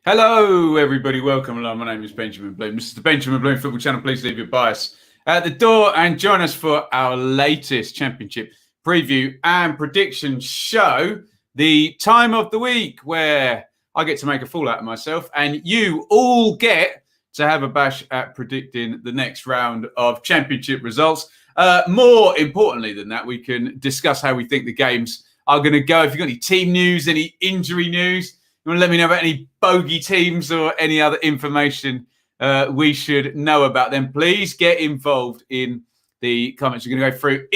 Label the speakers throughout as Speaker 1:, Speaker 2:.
Speaker 1: Hello, everybody. Welcome along. My name is Benjamin Bloom. This is the Benjamin Bloom Football Channel. Please leave your bias at the door and join us for our latest Championship preview and prediction show, the time of the week where I get to make a fool out of myself and you all get to have a bash at predicting the next round of Championship results. More importantly than that, we can discuss how we think the games are going to go. If you've got any team news, any injury news, you want to let me know about any bogey teams or any other information we should know about them, please get involved in the comments. We're going to go through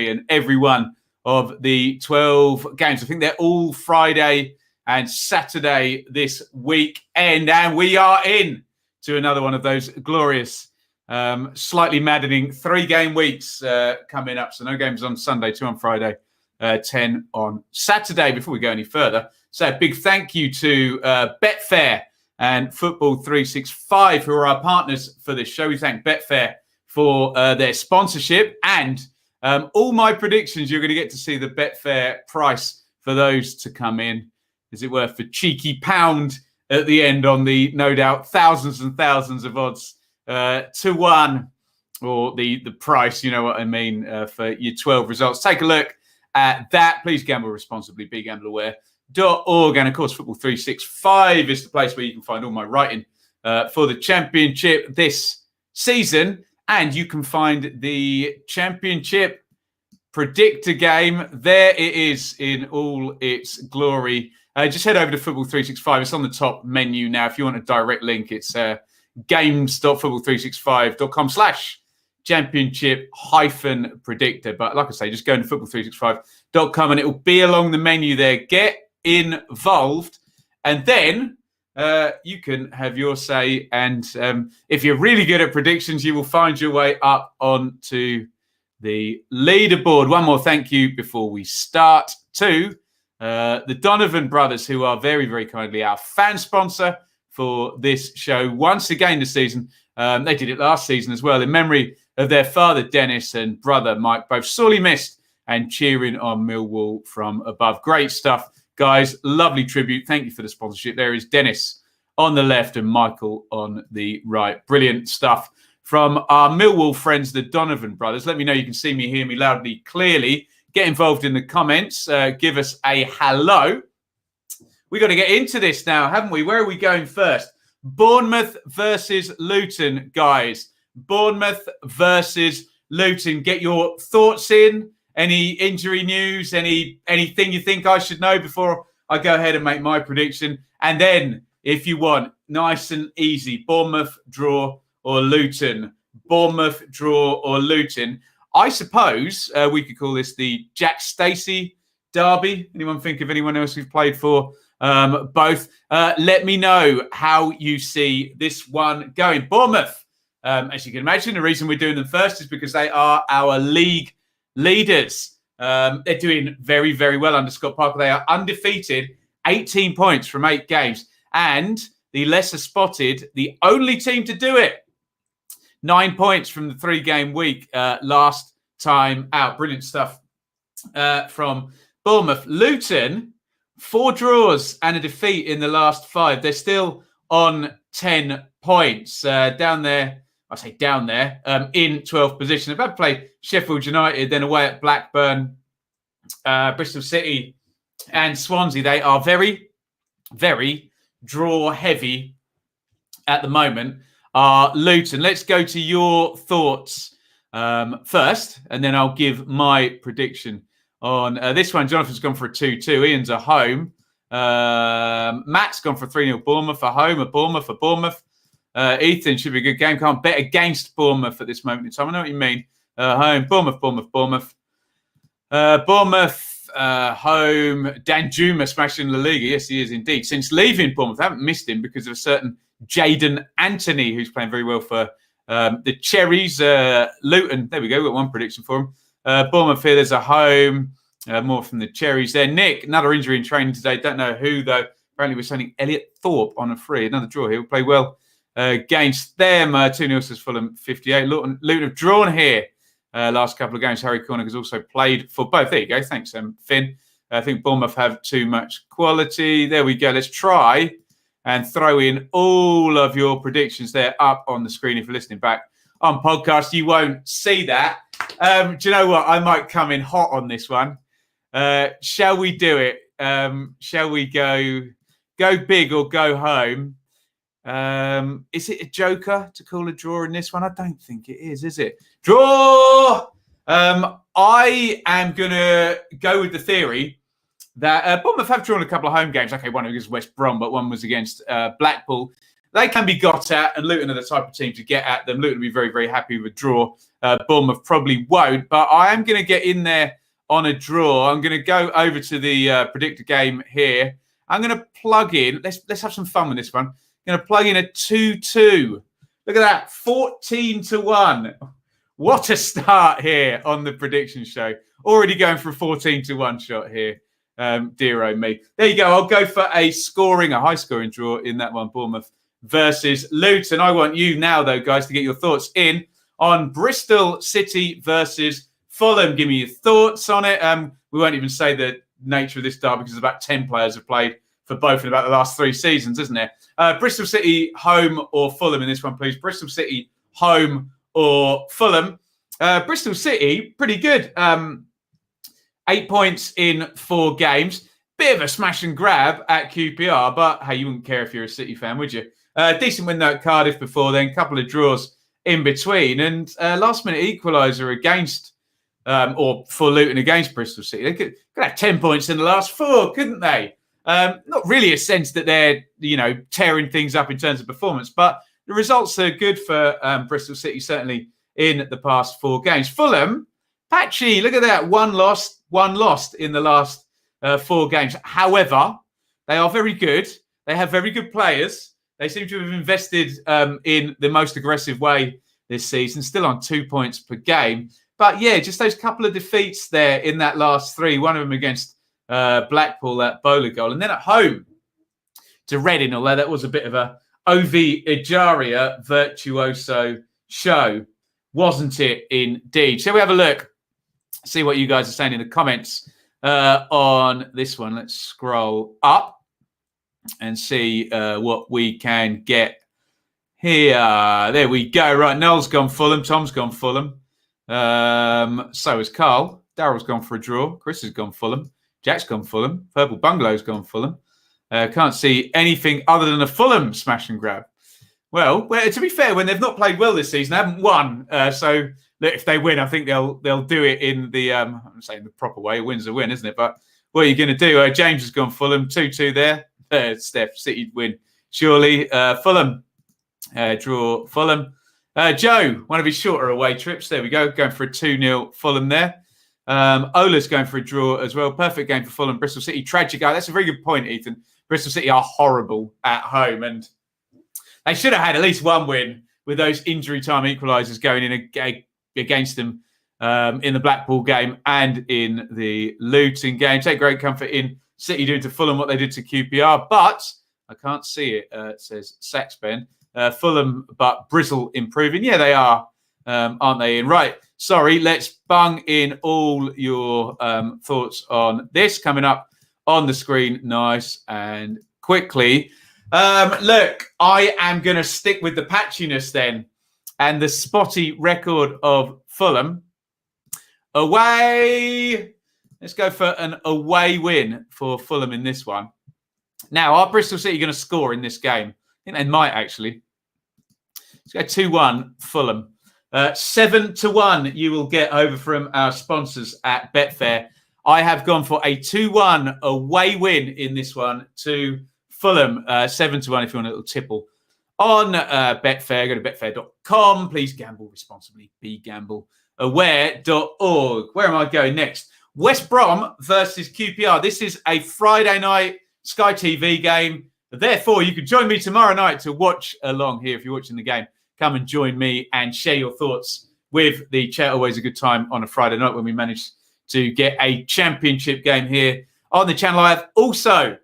Speaker 1: and every one of the 12 games. I think they're all Friday and Saturday this weekend, and we are in to another one of those glorious, slightly maddening 3-game weeks coming up. So no games on Sunday, 2 on Friday, 10 on Saturday. Before we go any further, so a big thank you to Betfair and Football 365, who are our partners for this show. We thank Betfair for their sponsorship, and all my predictions, you're going to get to see the Betfair price for those to come in, as it were, for cheeky pound at the end on the, no doubt, thousands and thousands of odds to 1, or the price, you know what I mean, for your 12 results. Take a look at that. Please gamble responsibly. BeGambleAware.org, and of course Football 365 is the place where you can find all my writing for the Championship this season, and you can find the Championship predictor game. There it is in all its glory. Just head over to Football 365. It's on the top menu now. If you want a direct link, it's games.football365.com/championship-predictor. But like I say, just go into football365.com and it will be along the menu there. Get involved, and then you can have your say. And if you're really good at predictions, you will find your way up onto the leaderboard. One more thank you before we start to the Donovan brothers, who are very, very kindly our fan sponsor for this show once again this season. They did it last season as well, in memory of their father Dennis and brother Mike, both sorely missed and cheering on Millwall from above. Great stuff, guys. Lovely tribute. Thank you for the sponsorship. There is Dennis on the left and Michael on the right. Brilliant stuff from our Millwall friends, the Donovan brothers. Let me know you can see me, hear me loudly, clearly. Get involved in the comments. Give us a hello. We've got to get into this now, haven't we? Where are we going first? Bournemouth versus Luton, guys. Bournemouth versus Luton. Get your thoughts in. Any injury news? Anything you think I should know before I go ahead and make my prediction? And then, if you want, nice and easy, Bournemouth draw or Luton. Bournemouth draw or Luton. I suppose we could call this the Jack Stacey derby. Anyone think of anyone else who's played for both? Let me know how you see this one going. Bournemouth, as you can imagine, the reason we're doing them first is because they are our league leaders. They're doing very, very well under Scott Parker. They are undefeated, 18 points from 8 games. And the lesser spotted, the only team to do it, 9 points from the 3-game week last time out. Brilliant stuff from Bournemouth. Luton, 4 draws and a defeat in the last 5. They're still on 10 points. Down there, I say down there, in 12th position. They've had to play Sheffield United, then away at Blackburn, Bristol City and Swansea. They are very, very draw heavy at the moment. Luton. Let's go to your thoughts first, and then I'll give my prediction on this one. Jonathan's gone for a 2-2. Ian's a home. Matt's gone for a 3-0 Bournemouth, a home, a Bournemouth. Ethan, should be a good game. Can't bet against Bournemouth at this moment in time. I know what you mean. Home, Bournemouth. Home. Danjuma smashing La Liga. Yes, he is indeed. Since leaving Bournemouth, I haven't missed him because of a certain Jaden Anthony, who's playing very well for the Cherries. Luton, there we go. We've got one prediction for him. Bournemouth here, there's a home. More from the Cherries there. Nick, another injury in training today. Don't know who, though. Apparently we're sending Elliot Thorpe on a free. Another draw here. We'll play well against them. 2-0 says Fulham, 58. Luton have drawn here last couple of games. Harry Cornick has also played for both. There you go. Thanks, Finn. I think Bournemouth have too much quality. There we go. Let's try and throw in all of your predictions there up on the screen. If you're listening back on podcast, you won't see that. Do you know what? I might come in hot on this one. Shall we do it? Shall we go big or go home? Is it a joker to call a draw in this one? I don't think it is it? Draw! I am going to go with the theory that Bournemouth have drawn a couple of home games. Okay, one was against West Brom, but one was against Blackpool. They can be got at, and Luton are the type of team to get at them. Luton will be very, very happy with a draw. Bournemouth probably won't, but I am going to get in there on a draw. I'm going to go over to the predictor game here. I'm going to plug in. Let's have some fun with this one. I'm going to plug in a 2-2. Look at that, 14-1. What a start here on the prediction show. Already going for a 14-1 shot here. Dear oh me. There you go. I'll go for a high-scoring draw in that one, Bournemouth versus Luton. I want you now, though, guys, to get your thoughts in on Bristol City versus Fulham. Give me your thoughts on it. We won't even say the nature of this derby because about 10 players have played for both in about the last 3 seasons, isn't there? Bristol City, home or Fulham in this one, please. Bristol City, home or Fulham. Bristol City, pretty good. 8 points in 4 games. Bit of a smash and grab at QPR, but hey, you wouldn't care if you're a City fan, would you? Decent win though at Cardiff before then, couple of draws in between, and last minute equaliser against, or for Luton against Bristol City. They could have 10 points in the last 4, couldn't they? Not really a sense that they're, tearing things up in terms of performance, but the results are good for Bristol City, certainly in the past 4 games. Fulham, patchy, look at that, one lost in the last 4 games. However, they are very good. They have very good players. They seem to have invested in the most aggressive way this season, still on 2 points per game. But yeah, just those couple of defeats there in that last 3, one of them against Blackpool, that bowler goal. And then at home to Reading, although that was a bit of a Ovi Ejaria virtuoso show, wasn't it indeed? Shall we have a look? See what you guys are saying in the comments on this one. Let's scroll up and see what we can get here. There we go. Right, Noel's gone Fulham. Tom's gone Fulham. So has Carl. Daryl's gone for a draw. Chris has gone Fulham. Jack's gone Fulham. Purple Bungalow's gone Fulham. Can't see anything other than a Fulham smash and grab. Well, to be fair, when they've not played well this season, they haven't won. So if they win, I think they'll do it in the I'm saying the proper way. A win's a win, isn't it? But what are you going to do? James has gone Fulham. 2-2 there. Steph, City win. Surely Fulham. Draw Fulham. Joe, one of his shorter away trips. There we go. Going for a 2-0 Fulham there. Ola's going for a draw as well. Perfect game for Fulham. Bristol City, tragic. That's a very good point, Ethan. Bristol City are horrible at home, and they should have had at least one win with those injury time equalisers going in against them in the Blackpool game and in the Luton game. Take great comfort in City doing to Fulham what they did to QPR, but I can't see it. It says Saxben. Fulham, but Bristol improving. Yeah, they are, aren't they? And right, sorry, let's bung in all your thoughts on this coming up on the screen nice and quickly. Look, I am going to stick with the patchiness then and the spotty record of Fulham. Away. Let's go for an away win for Fulham in this one. Now, are Bristol City going to score in this game? I think they might actually. Let's go 2-1 Fulham. 7-1 you will get over from our sponsors at Betfair. I have gone for a 2-1 away win in this one to Fulham. 7-1 if you want a little tipple on Betfair. Go to betfair.com. Please gamble responsibly. BeGambleAware.org. Where am I going next? West Brom versus QPR. This is a Friday night Sky TV game. Therefore, you can join me tomorrow night to watch along here. If you're watching the game, come and join me and share your thoughts with the chat. Always a good time on a Friday night when we manage to get a championship game here on the channel. I have also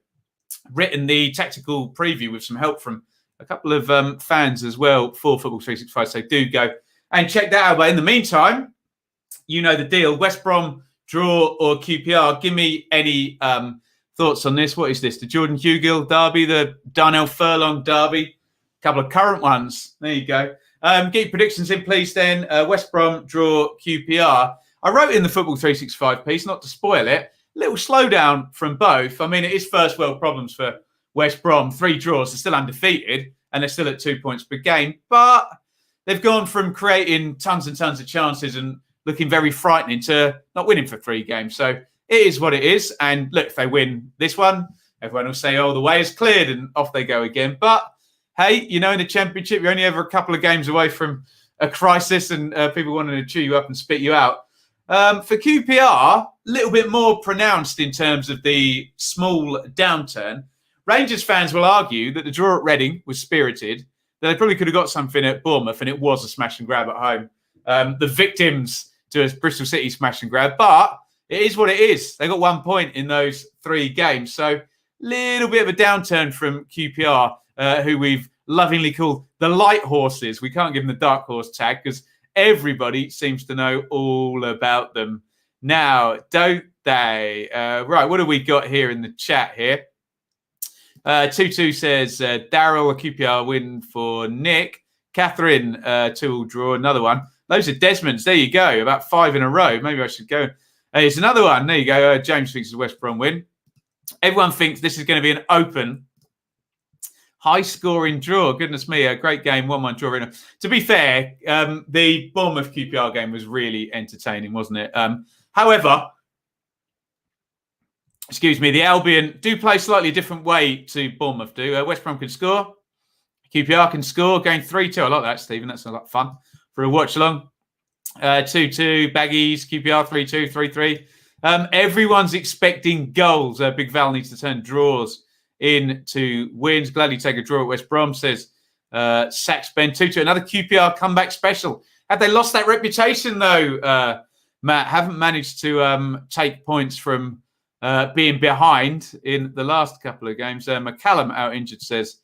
Speaker 1: written the tactical preview with some help from a couple of fans as well for Football 365. So do go and check that out. But in the meantime, you know the deal. West Brom, draw or QPR. Give me any thoughts on this? What is this? The Jordan Hugill derby, the Darnell Furlong derby. A couple of current ones. There you go. Get your predictions in, please, then. West Brom draw QPR. I wrote in the Football 365 piece, not to spoil it, a little slowdown from both. I mean, it is first world problems for West Brom. 3 draws. They're still undefeated, and they're still at 2 points per game. But they've gone from creating tons and tons of chances and looking very frightening to not winning for 3 games. So it is what it is. And look, if they win this one, everyone will say, oh, the way is cleared, and off they go again. But hey, you know, in the Championship, you're only ever a couple of games away from a crisis and people wanting to chew you up and spit you out. For QPR, a little bit more pronounced in terms of the small downturn. Rangers fans will argue that the draw at Reading was spirited, that they probably could have got something at Bournemouth, and it was a smash and grab at home. The victims to a Bristol City smash and grab, but it is what it is. They got 1 point in those 3 games. So little bit of a downturn from QPR, who we've lovingly called the light horses. We can't give them the dark horse tag because everybody seems to know all about them now, don't they? Right, what have we got here in the chat here? Tutu says, Daryl, a QPR win for Nick. Catherine, 2-all draw, another one. Loads of Desmonds. There you go, about 5 in a row. Maybe I should go. Here's another one. There you go. James thinks it's a West Brom win. Everyone thinks this is going to be an open, high-scoring draw. Goodness me, a great game, 1-1 draw. To be fair, the Bournemouth QPR game was really entertaining, wasn't it? However, excuse me, the Albion do play slightly different way to Bournemouth do. West Brom can score. QPR can score. Going 3-2. I like that, Stephen. That's a lot of fun for a watch-along. 2-2, Baggies, QPR 3-2, 3-3. Everyone's expecting goals. Big Val needs to turn draws into wins. Gladly take a draw at West Brom, says Sax Ben. 2-2, another QPR comeback special. Had they lost that reputation, though, Matt? Haven't managed to take points from being behind in the last couple of games. McCallum out injured, says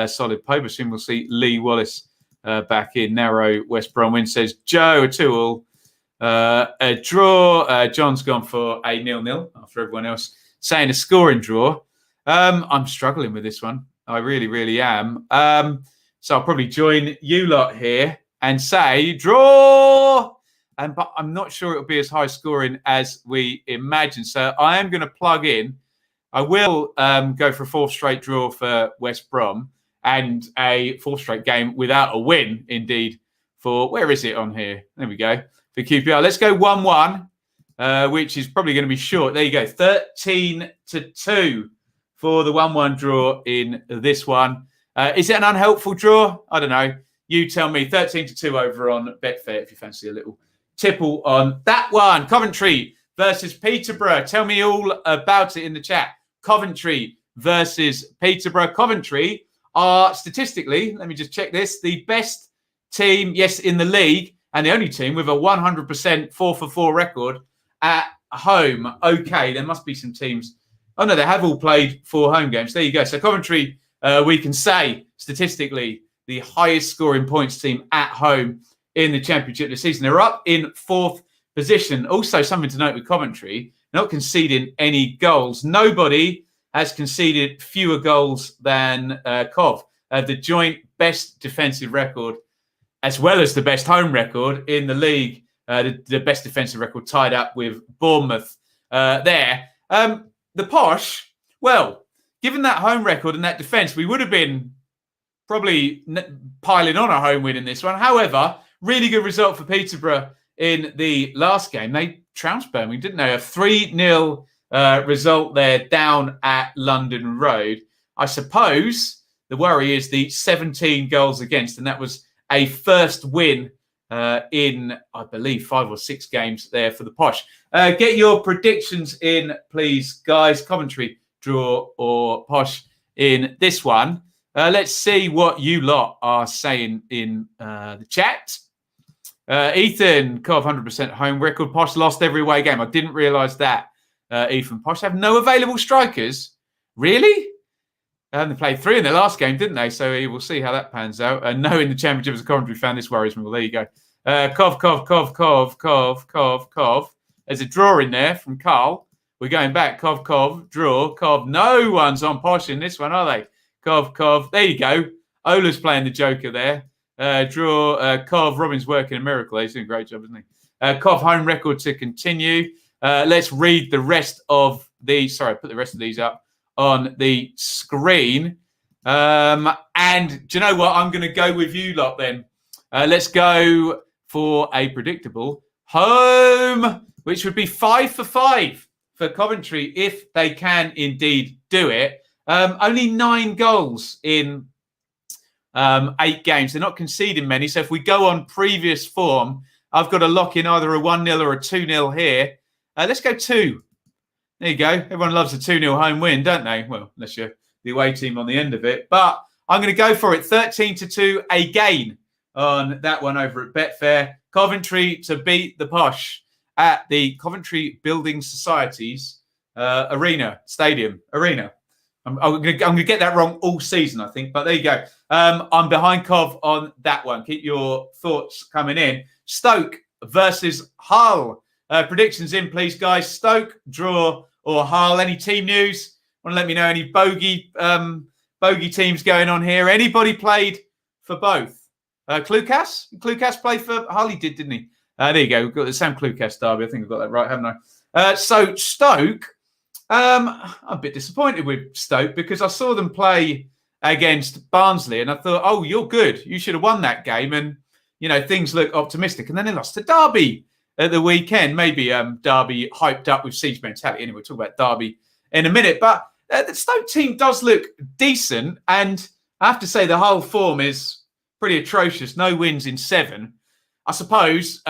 Speaker 1: solid Pope. Soon we'll see Lee Wallace back in. Narrow West Brom win, says Joe. A 2-all. A draw. John's gone for a 0-0 after everyone else saying a scoring draw. I'm struggling with this one. I really, really am. So I'll probably join you lot here and say draw. But I'm not sure it'll be as high scoring as we imagine. So I am going to plug in. I will go for a 4th straight draw for West Brom and a 4th straight game without a win, indeed, for, where is it on here? There we go. For QPR. Let's go 1-1, which is probably going to be short. There you go. 13-2 for the 1-1 draw in this one. Is it an unhelpful draw? I don't know. You tell me. 13-2 over on Betfair if you fancy a little tipple on that one. Coventry versus Peterborough. Tell me all about it in the chat. Coventry versus Peterborough. Coventry are statistically, let me just check this, the best team, yes, in the league, and the only team with a 100% 4-for-4 record at home. Okay, there must be some teams. Oh, no, they have all played 4 home games. There you go. So Coventry, we can say, statistically, the highest scoring points team at home in the Championship this season. They're up in 4th position. Also, something to note with Coventry, not conceding any goals. Nobody has conceded fewer goals than Cov. The joint best defensive record, as well as the best home record in the league. The best defensive record tied up with Bournemouth there. The Posh, well, given that home record and that defence, we would have been probably piling on a home win in this one. However, really good result for Peterborough in the last game. They trounced Birmingham, didn't they? A 3-0 result there down at London Road. I suppose the worry is the 17 goals against, and that was a first win in, I believe, 5 or 6 games there for the Posh. Get your predictions in, please, guys. Coventry, draw, or Posh in this one. Let's see what you lot are saying in the chat. Ethan, Cov 100% home record. Posh lost every away game. I didn't realise that. Ethan, Posh have no available strikers. Really? They played 3 in their last game, didn't they? So we'll see how that pans out. Knowing the Championship as a Coventry fan, this worries me. Well, there you go. Cov. There's a draw in there from Carl. We're going back. Cov, draw. Cov, no one's on posh in this one, are they? Cov. There you go. Ola's playing the Joker there. Draw. Cov, Robin's working a miracle. He's doing a great job, isn't he? Cov, home record to continue. Let's read the rest of these. Sorry, I put the rest of these up on the screen. And do you know what? I'm going to go with you lot then. Let's go for a predictable home, which would be 5 for 5 for Coventry if they can indeed do it. Only 9 goals in 8 games. They're not conceding many. So if we go on previous form, I've got to lock in either a 1-0 or a 2-0 here. Let's go 2. There you go. Everyone loves a 2-0 home win, don't they? Well, unless you're the away team on the end of it. But I'm going to go for it. 13-2 again on that one over at Betfair. Coventry to beat the Posh at the Coventry Building Society's arena. I'm going to get that wrong all season, I think. But there you go. I'm behind Cov on that one. Keep your thoughts coming in. Stoke versus Hull. Predictions in, please, guys. Stoke, draw, or Hull. Any team news? Want to let me know any bogey teams going on here? Anybody played for both? Klukas played for Hull. He did, didn't he? There you go. We've got the Sam Klukas derby. I think I've got that right, haven't I? So Stoke, I'm a bit disappointed with Stoke because I saw them play against Barnsley and I thought, oh, you're good. You should have won that game. And, you know, things look optimistic. And then they lost to Darby at the weekend. Maybe Darby hyped up with siege mentality. Anyway, we'll talk about Darby in a minute. But the Stoke team does look decent. And I have to say the whole form is pretty atrocious. No wins in 7. I suppose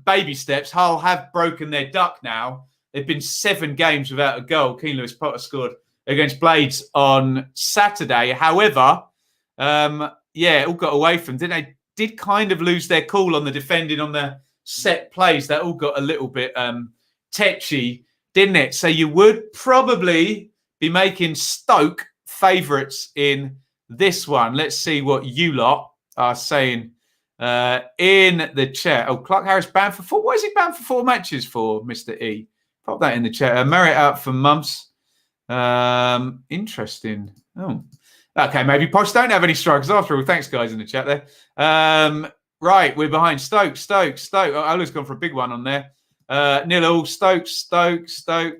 Speaker 1: baby steps. Hull have broken their duck now. They've been 7 games without a goal. Keane Lewis Potter scored against Blades on Saturday. However, it all got away from them. They did kind of lose their cool on the defending on the set plays. That all got a little bit tetchy, didn't it? So you would probably be making Stoke favourites in this one. Let's see what you lot are saying in the chat. Oh, Clark Harris banned for 4. What is he banned for 4 matches for, Mr. E? Pop that in the chat. Merit out for months. Interesting. Oh, okay. Maybe Posh don't have any strikers after all. Thanks, guys, in the chat there. Right, we're behind Stoke. Oh, Ola's gone for a big one on there. 0-0. Stoke.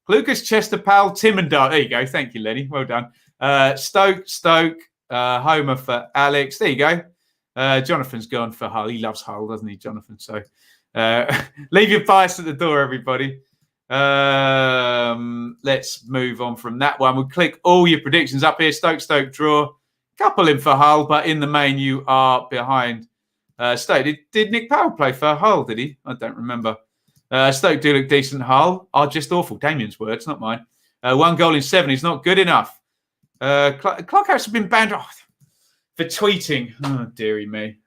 Speaker 1: Lucas, Chester, Powell, Tim and Dart. There you go. Thank you, Lenny. Well done. Stoke. Homer for Alex. There you go. Jonathan's gone for Hull. He loves Hull, doesn't he, Jonathan? So leave your bias at the door, everybody. Let's move on from that one. We'll click all your predictions up here. Stoke, draw. Couple in for Hull, but in the main, you are behind Stoke. Did Nick Powell play for Hull, did he? I don't remember. Stoke do look decent. Hull are just awful. Damien's words, not mine. 1 goal in 7 is not good enough. Clark Harris has been banned for tweeting. Oh, dearie me.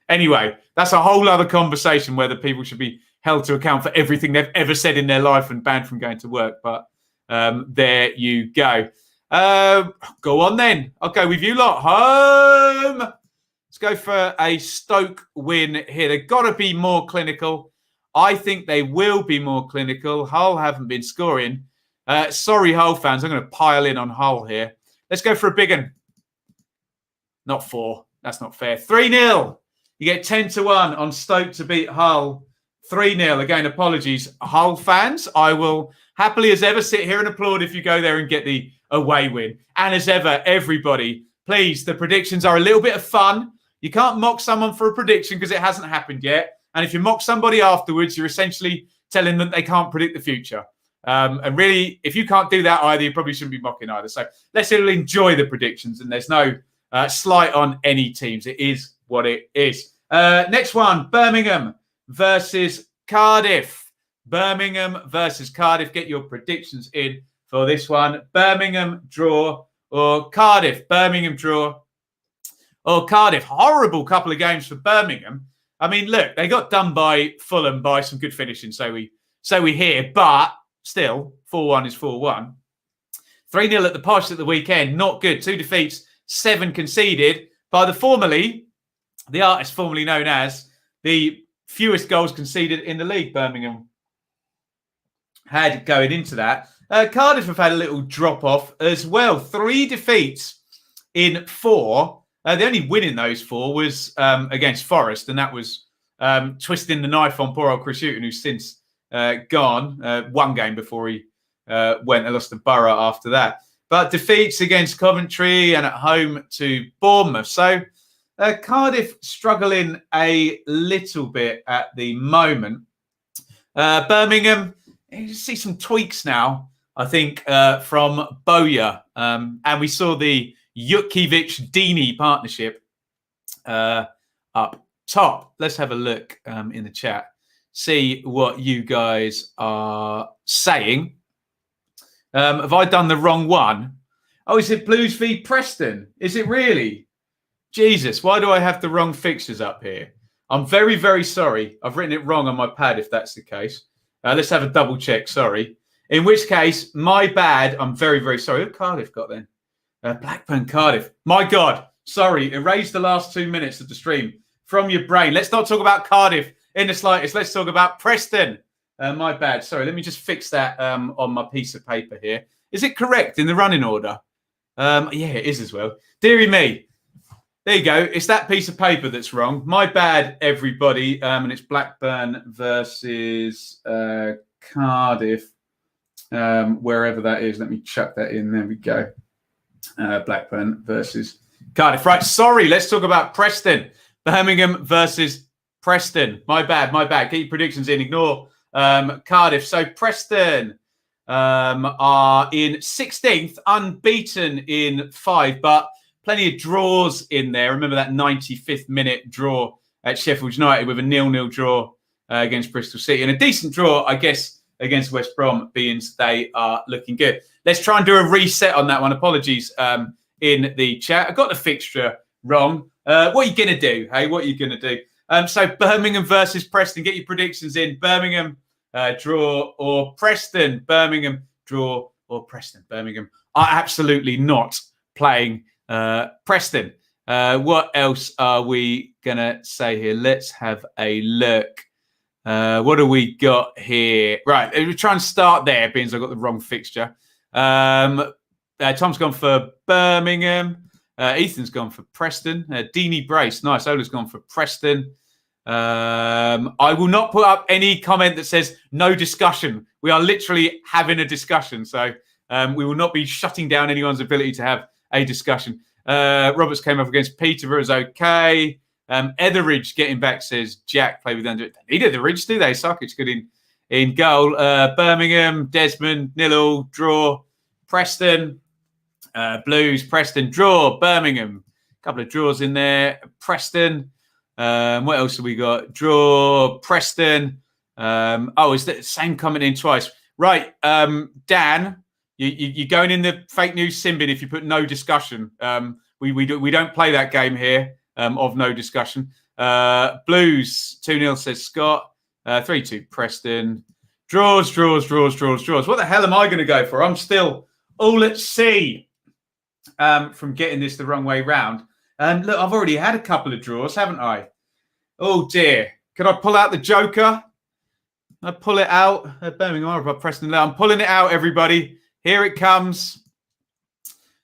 Speaker 1: Anyway, that's a whole other conversation whether people should be held to account for everything they've ever said in their life and banned from going to work. But there you go. Go on then. I'll go with you lot. Home. Let's go for a Stoke win here. They've got to be more clinical. I think they will be more clinical. Hull haven't been scoring. Sorry, Hull fans. I'm going to pile in on Hull here. Let's go for a big one. Not 4. That's not fair. 3-0. You get 10-1 on Stoke to beat Hull. 3-0. Again, apologies, Hull fans. I will happily as ever sit here and applaud if you go there and get the away win. And as ever, everybody, please, the predictions are a little bit of fun. You can't mock someone for a prediction because it hasn't happened yet. And if you mock somebody afterwards, you're essentially telling them they can't predict the future. And really, if you can't do that either, you probably shouldn't be mocking either. So let's enjoy the predictions. And there's no slight on any teams. It is what it is. Next one, Birmingham versus Cardiff. Birmingham versus Cardiff. Get your predictions in for this one. Birmingham draw or Cardiff. Birmingham draw or Cardiff. Horrible couple of games for Birmingham. I mean, look, they got done by Fulham by some good finishing, so we hear, but still, 4-1 is 4-1. 3-0 at the Posh at the weekend, not good. 2 defeats, 7 conceded by the artist formerly known as the fewest goals conceded in the league, Birmingham. had going into that. Cardiff have had a little drop off as well. 3 defeats in 4. The only win in those 4 was against Forest, and that was twisting the knife on poor old Krissy, who's since gone. 1 game before he went and lost to Borough after that. But defeats against Coventry and at home to Bournemouth. So Cardiff struggling a little bit at the moment. Birmingham, you see some tweaks now, I think, from Bowyer. And we saw the Jutkiewicz-Deeney partnership up top. Let's have a look in the chat. See what you guys are saying. Have I done the wrong one? Oh, is it Blues v Preston? Is it really? Jesus, why do I have the wrong fixtures up here? I'm very, very sorry. I've written it wrong on my pad if that's the case. Let's have a double check, sorry. In which case, my bad. I'm very, very sorry. Who Cardiff got then? Blackburn, Cardiff. My God, sorry. Erase the last 2 minutes of the stream from your brain. Let's not talk about Cardiff in the slightest. Let's talk about Preston. My bad. Sorry, let me just fix that on my piece of paper here. Is it correct in the running order? Yeah, it is as well. Deary me. There you go. It's that piece of paper that's wrong. My bad, everybody. And it's Blackburn versus Cardiff, wherever that is. Let me chuck that in. There we go. Blackburn versus Cardiff. Right, sorry. Let's talk about Preston. Birmingham versus Preston. My bad, my bad. Get your predictions in. Ignore Cardiff. So Preston are in 16th, unbeaten in 5, but plenty of draws in there. Remember that 95th minute draw at Sheffield United with a 0-0 draw against Bristol City. And a decent draw, I guess, against West Brom, being they are looking good. Let's try and do a reset on that one. Apologies in the chat. I got the fixture wrong. What are you going to do? Hey, what are you going to do? So Birmingham versus Preston. Get your predictions in. Birmingham, draw, or Preston. Birmingham, draw, or Preston. Birmingham are absolutely not playing Preston. What else are we going to say here? Let's have a look. What do we got here? Right, we'll try and start there, being I've got the wrong fixture. Tom's gone for Birmingham. Ethan's gone for Preston. Deeney Brace. Nice. Ola's gone for Preston. I will not put up any comment that says no discussion. We are literally having a discussion. So we will not be shutting down anyone's ability to have a discussion. Roberts came up against Peterborough is okay. Etheridge getting back says Jack play with under. They need Etheridge, do they? Sarkic's good in goal. Birmingham, Desmond, 0-0, draw. Preston, Blues, Preston, draw. Birmingham, a couple of draws in there. Preston. What else have we got? Draw. Preston. Is that the same comment in twice? Right, Dan. You're going in the fake news sin bin if you put no discussion. We don't play that game here of no discussion. Blues 2-0 says Scott. 3-2 Preston. Draws. What the hell am I going to go for? I'm still all at sea from getting this the wrong way round. And look, I've already had a couple of draws, haven't I? Oh dear. Can I pull out the Joker? I pull it out. Birmingham are above Preston. I'm pulling it out, everybody. Here it comes.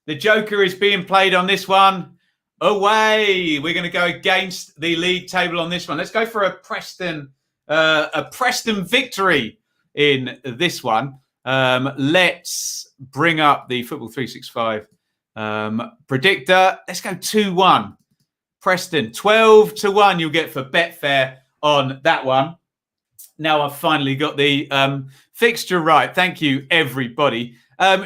Speaker 1: The Joker is being played on this one. Away. We're going to go against the league table on this one. Let's go for a Preston victory in this one. Let's bring up the Football 365 predictor. Let's go 2-1. Preston, 12-1 you'll get for Betfair on that one. Now I've finally got the fixture right. Thank you, everybody.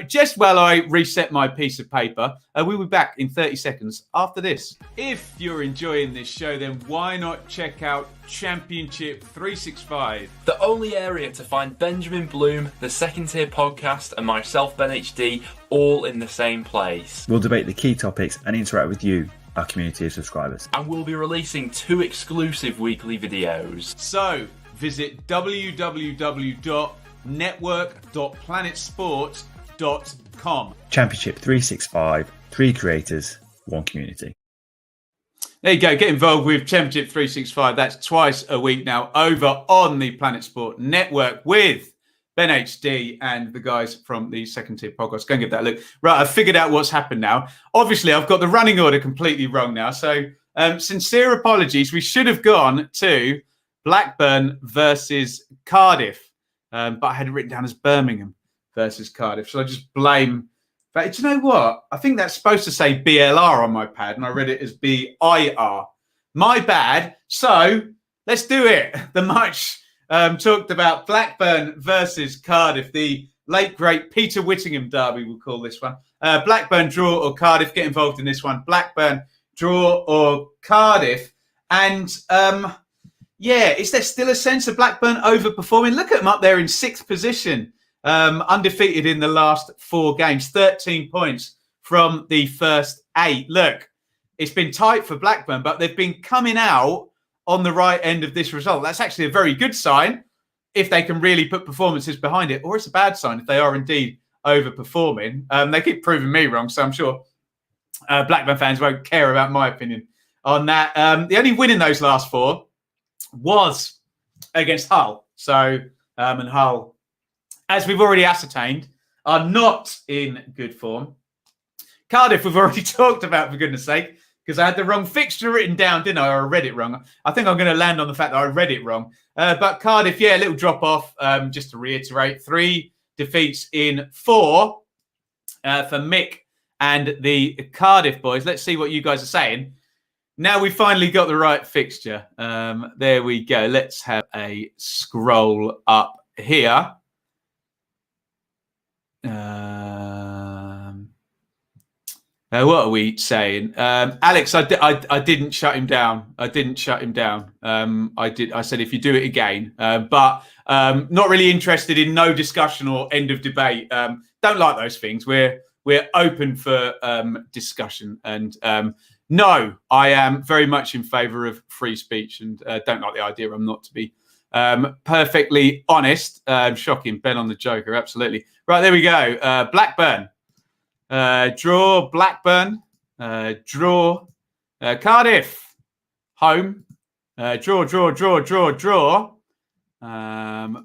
Speaker 1: Just while I reset my piece of paper, we'll be back in 30 seconds after this. If you're enjoying this show, then why not check out Championship 365?
Speaker 2: The only area to find Benjamin Bloom, the Second Tier Podcast, and myself, Ben HD, all in the same place.
Speaker 3: We'll debate the key topics and interact with you, our community of subscribers.
Speaker 2: And we'll be releasing 2 exclusive weekly videos.
Speaker 1: So, visit www.network.planetsport.com.
Speaker 3: Championship 365, 3 creators, 1 community.
Speaker 1: There you go. Get involved with Championship 365. That's twice a week now over on the Planet Sport Network with Ben HD, and the guys from the Second Tier Podcast. Go and give that a look. Right, I've figured out what's happened now. Obviously, I've got the running order completely wrong now. So, sincere apologies. We should have gone to Blackburn versus Cardiff, but I had it written down as Birmingham versus Cardiff. So I just blame... But do you know what? I think that's supposed to say BLR on my pad, and I read it as BIR. My bad. So, let's do it. The much... talked about Blackburn versus Cardiff, the late, great Peter Whittingham derby, we'll call this one. Blackburn draw or Cardiff, get involved in this one. Blackburn draw or Cardiff. And, is there still a sense of Blackburn overperforming? Look at them up there in 6th position, undefeated in the last 4 games, 13 points from the first 8. Look, it's been tight for Blackburn, but they've been coming out on the right end of this result. That's actually a very good sign if they can really put performances behind it, or it's a bad sign if they are indeed overperforming. They keep proving me wrong, so I'm sure Blackburn fans won't care about my opinion on that. The only win in those last 4 was against Hull. So, and Hull, as we've already ascertained, are not in good form. Cardiff, we've already talked about, for goodness sake, because I had the wrong fixture written down, didn't I? Or I read it wrong. I think I'm going to land on the fact that I read it wrong. But Cardiff, a little drop off. Just to reiterate, 3 defeats in 4 for Mick and the Cardiff boys. Let's see what you guys are saying. Now we finally got the right fixture. There we go. Let's have a scroll up here. What are we saying? Alex, I didn't shut him down. I said, if you do it again, but not really interested in no discussion or end of debate. Don't like those things. We're open for discussion. And no, I am very much in favour of free speech and don't like the idea. I'm not, to be perfectly honest. Shocking. Ben on the Joker. Absolutely. Right, there we go. Blackburn. Draw Blackburn, draw Cardiff, home, draw.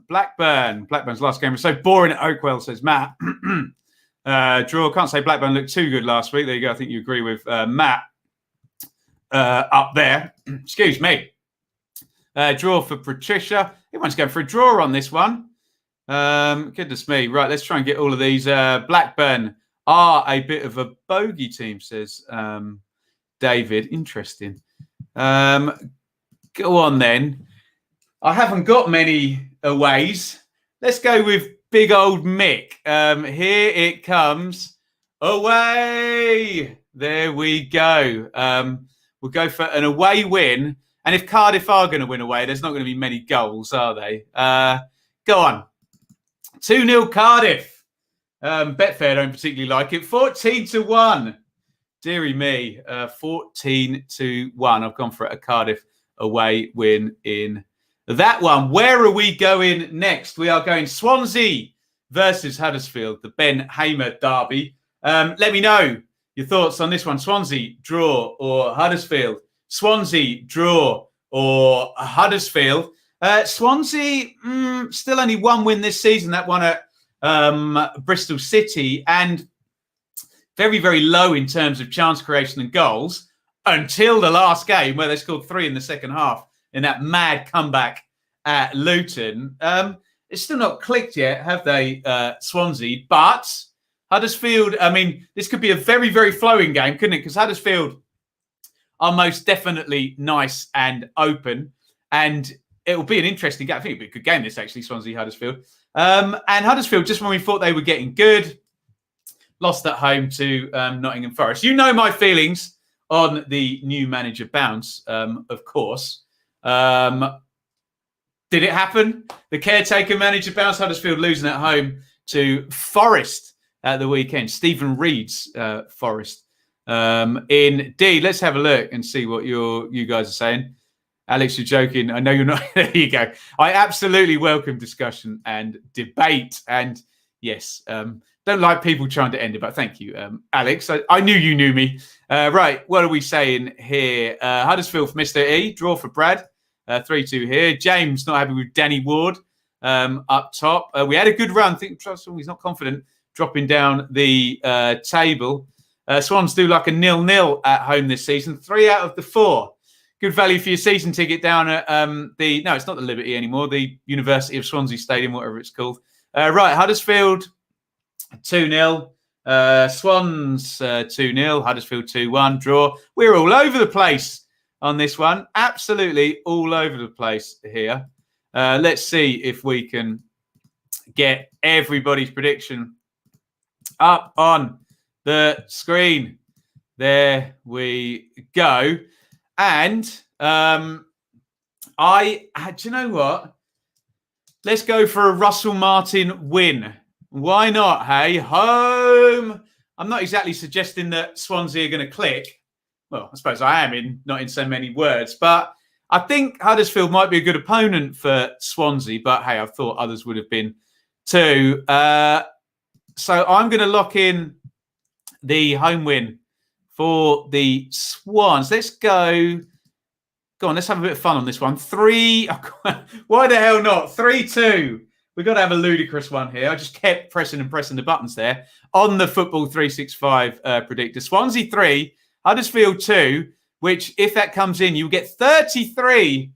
Speaker 1: Blackburn's last game was so boring at Oakwell, says Matt. Draw, can't say Blackburn looked too good last week. There you go. I think you agree with Matt up there. Excuse me. Draw for Patricia. Everyone's going for a draw on this one. Goodness me. Right, let's try and get all of these. Blackburn are a bit of a bogey team, says David. Interesting. Go on then. I haven't got many aways. Let's go with big old Mick. Here it comes. Away. There we go. We'll go for an away win. And if Cardiff are going to win away, there's not going to be many goals, are they? Go on. 2-0 Cardiff. Betfair don't particularly like it. 14-1. Deary me. 14-1. I've gone for a Cardiff away win in that one. Where are we going next? We are going Swansea versus Huddersfield, the Ben Hamer derby. Let me know your thoughts on this one. Swansea, draw, or Huddersfield? Swansea, draw, or Huddersfield? Swansea, still only 1 win this season. That one at Bristol City, and very, very low in terms of chance creation and goals until the last game where they scored 3 in the second half in that mad comeback at Luton. It's still not clicked yet, have they, Swansea? But Huddersfield, I mean, this could be a very, very flowing game, couldn't it? Because Huddersfield are most definitely nice and open, and it will be an interesting game. I think it'll be a good game, this, actually, Swansea-Huddersfield. And Huddersfield, just when we thought they were getting good, lost at home to Nottingham Forest. You know my feelings on the new manager bounce, of course. Did it happen? The caretaker manager bounce, Huddersfield losing at home to Forest at the weekend. Stephen Reed's Forest. Indeed, let's have a look and see what you guys are saying. Alex, you're joking. I know you're not. There you go. I absolutely welcome discussion and debate. And yes, don't like people trying to end it, but thank you, Alex. I knew you knew me. Right, what are we saying here? Huddersfield for Mr. E. Draw for Brad. 3-2 here. James not happy with Danny Ward. up top. We had a good run. I think he's not confident dropping down the table. Swans do like a 0-0 at home this season. 3 out of the 4. Good value for your season ticket down at no, it's not the Liberty anymore. The University of Swansea Stadium, whatever it's called. Right, Huddersfield 2-0. Swans 2-0. Huddersfield 2-1. Draw. We're all over the place on this one. Absolutely all over the place here. Let's see if we can get everybody's prediction up on the screen. There we go. And do you know what? Let's go for a Russell Martin win. Why not, hey? Home. I'm not exactly suggesting that Swansea are going to click. Well, I suppose I am, not in so many words. But I think Huddersfield might be a good opponent for Swansea. But, hey, I thought others would have been too. So I'm going to lock in the home win for the Swans. Let's go. Go on, let's have a bit of fun on this one. 3. Why the hell not? 3-2. We've got to have a ludicrous one here. I just kept pressing the buttons there on the Football 365 predictor. Swansea 3, Huddersfield 2, which if that comes in, you get 33-1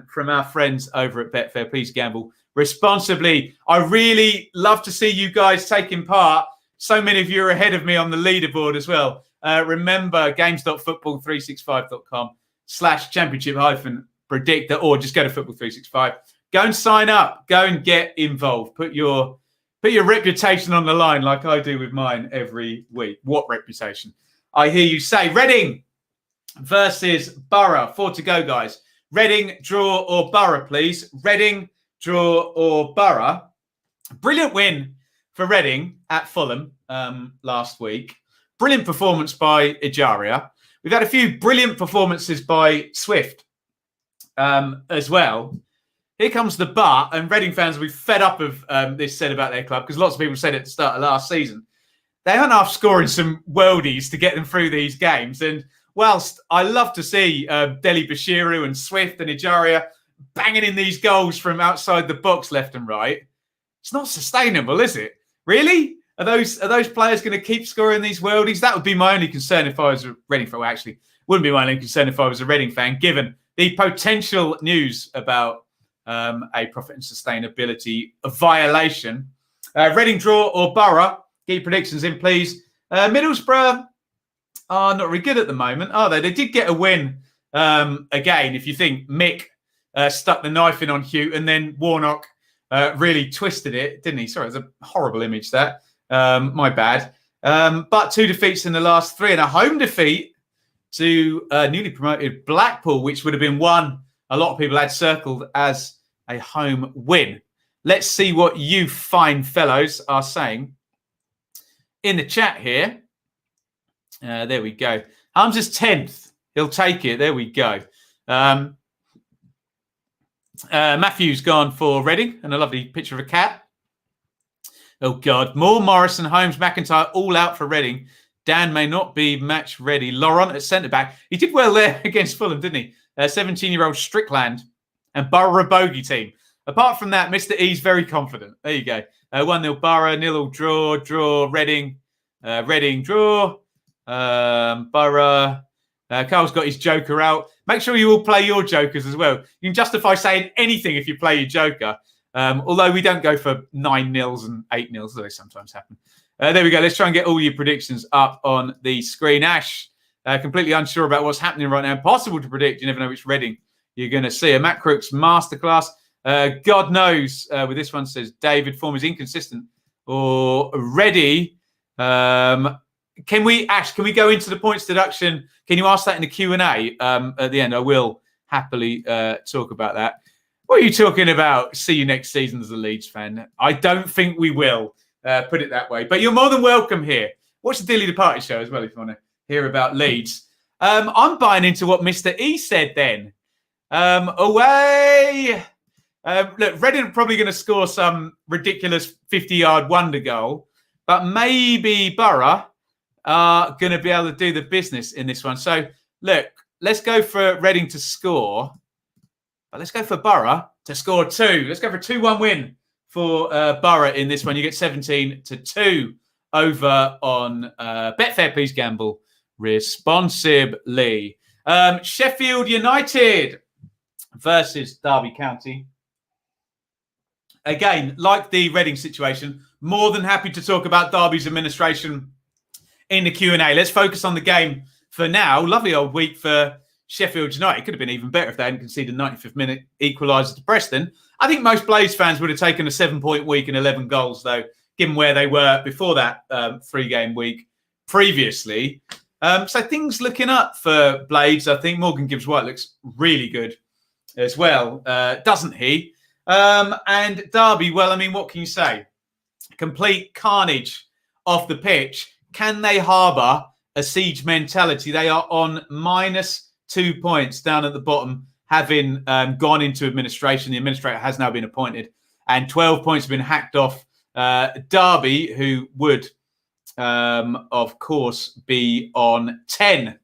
Speaker 1: from our friends over at Betfair. Please gamble responsibly. I really love to see you guys taking part. So many of you are ahead of me on the leaderboard as well. Remember, games.football365.com/championship-predictor, or just go to Football 365. Go and sign up. Go and get involved. Put your reputation on the line like I do with mine every week. What reputation? I hear you say. Reading versus Borough. 4 to go, guys. Reading, draw or Borough, please. Reading, draw or Borough. Brilliant win for Reading at Fulham last week. Brilliant performance by Ejaria. We've had a few brilliant performances by Swift as well. Here comes the but, and Reading fans will be fed up of this said about their club, because lots of people said at the start of last season. They aren't half scoring some worldies to get them through these games. And whilst I love to see Deli Bashiru and Swift and Ejaria banging in these goals from outside the box left and right, it's not sustainable, is it? Really? Are those players going to keep scoring these worldies? That would be my only concern if I was a Reading fan. Well, actually, wouldn't be my only concern if I was a Reading fan, given the potential news about a profit and sustainability violation. Reading draw or Borough? Get your predictions in, please. Middlesbrough are not very good at the moment, are they? They did get a win again. If you think Mick stuck the knife in on Hugh and then Warnock really twisted it, didn't he? Sorry, it's a horrible image, that. My bad. But 2 defeats in the last 3 and a home defeat to newly promoted Blackpool, which would have been one a lot of people had circled as a home win. Let's see what you fine fellows are saying in the chat here. There we go. Hamza's 10th. He'll take it. There we go. Matthew's gone for Reading, and a lovely picture of a cat. Oh, God. Moore, Morrison, Holmes, McIntyre, all out for Reading. Dan may not be match ready. Laurent at centre-back. He did well there against Fulham, didn't he? 17-year-old Strickland and Borough bogey team. Apart from that, Mr. E's very confident. There you go. 1-0 Borough, 0 draw, Reading. Reading, draw. Borough. Carl's got his joker out. Make sure you all play your jokers as well. You can justify saying anything if you play your joker. Although we don't go for 9-0s and 8-0s, although they sometimes happen. There we go. Let's try and get all your predictions up on the screen. Ash, completely unsure about what's happening right now. Impossible to predict. You never know which Reading you're going to see. A Matt Crooks masterclass. God knows with this one, says David, form is inconsistent or ready. Can we go into the points deduction? Can you ask that in the Q&A at the end? I will happily talk about that. What are you talking about? See you next season as a Leeds fan. I don't think we will, put it that way. But you're more than welcome here. Watch the Dilly the Party show as well if you want to hear about Leeds. I'm buying into what Mr. E said then. Away. Look, Reading are probably going to score some ridiculous 50-yard wonder goal. But maybe Borough are going to be able to do the business in this one. So, look, let's go for Reading to score. But let's go for Borough to score 2. Let's go for a 2-1 win for Borough in this one. You get 17-2 over on Betfair. Please gamble responsibly. Sheffield United versus Derby County. Again, like the Reading situation, more than happy to talk about Derby's administration in the Q&A. Let's focus on the game for now. Lovely old week for Sheffield United. Could have been even better if they hadn't conceded a 95th minute equaliser to Preston. I think most Blades fans would have taken a 7-point week and 11 goals, though, given where they were before that 3-game week previously. So things looking up for Blades. I think Morgan Gibbs-White looks really good as well, doesn't he? And Derby, well, I mean, what can you say? Complete carnage off the pitch. Can they harbour a siege mentality? They are on -2 points down at the bottom, having gone into administration. The administrator has now been appointed, and 12 points have been hacked off Derby, who would, of course, be on 10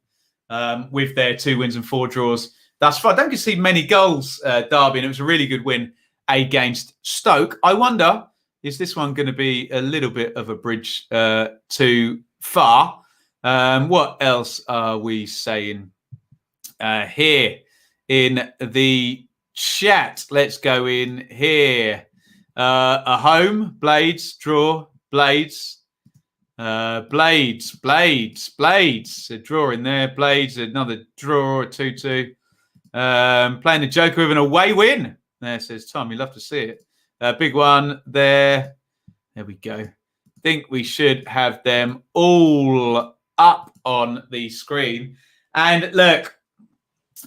Speaker 1: with their 2 wins and 4 draws thus far. I don't concede many goals, Derby, and it was a really good win against Stoke. I wonder, is this one going to be a little bit of a bridge too far? What else are we saying here in the chat? Let's go in here. A home, Blades, draw, Blades. Blades. A draw in there. Blades, another draw, 2-2. Playing the Joker with an away win. There, says Tom. You'd love to see it. Big one there. There we go. Think we should have them all up on the screen. And look,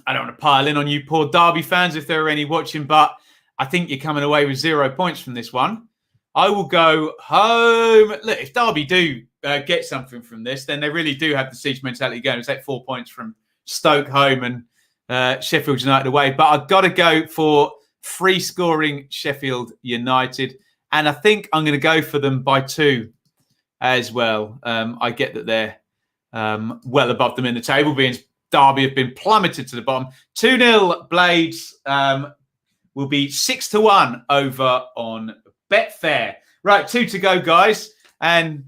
Speaker 1: I don't want to pile in on you poor Derby fans if there are any watching, but I think you're coming away with 0 points from this one. I will go home. Look, if Derby do get something from this, then they really do have the siege mentality going. It's like 4 points from Stoke home and Sheffield United away. But I've got to go for free scoring Sheffield United. And I think I'm going to go for them by 2 as well. I get that they're well above them in the table, being Derby have been plummeted to the bottom. 2-0 Blades will be 6-1 over on Betfair. Right, 2 to go, guys. And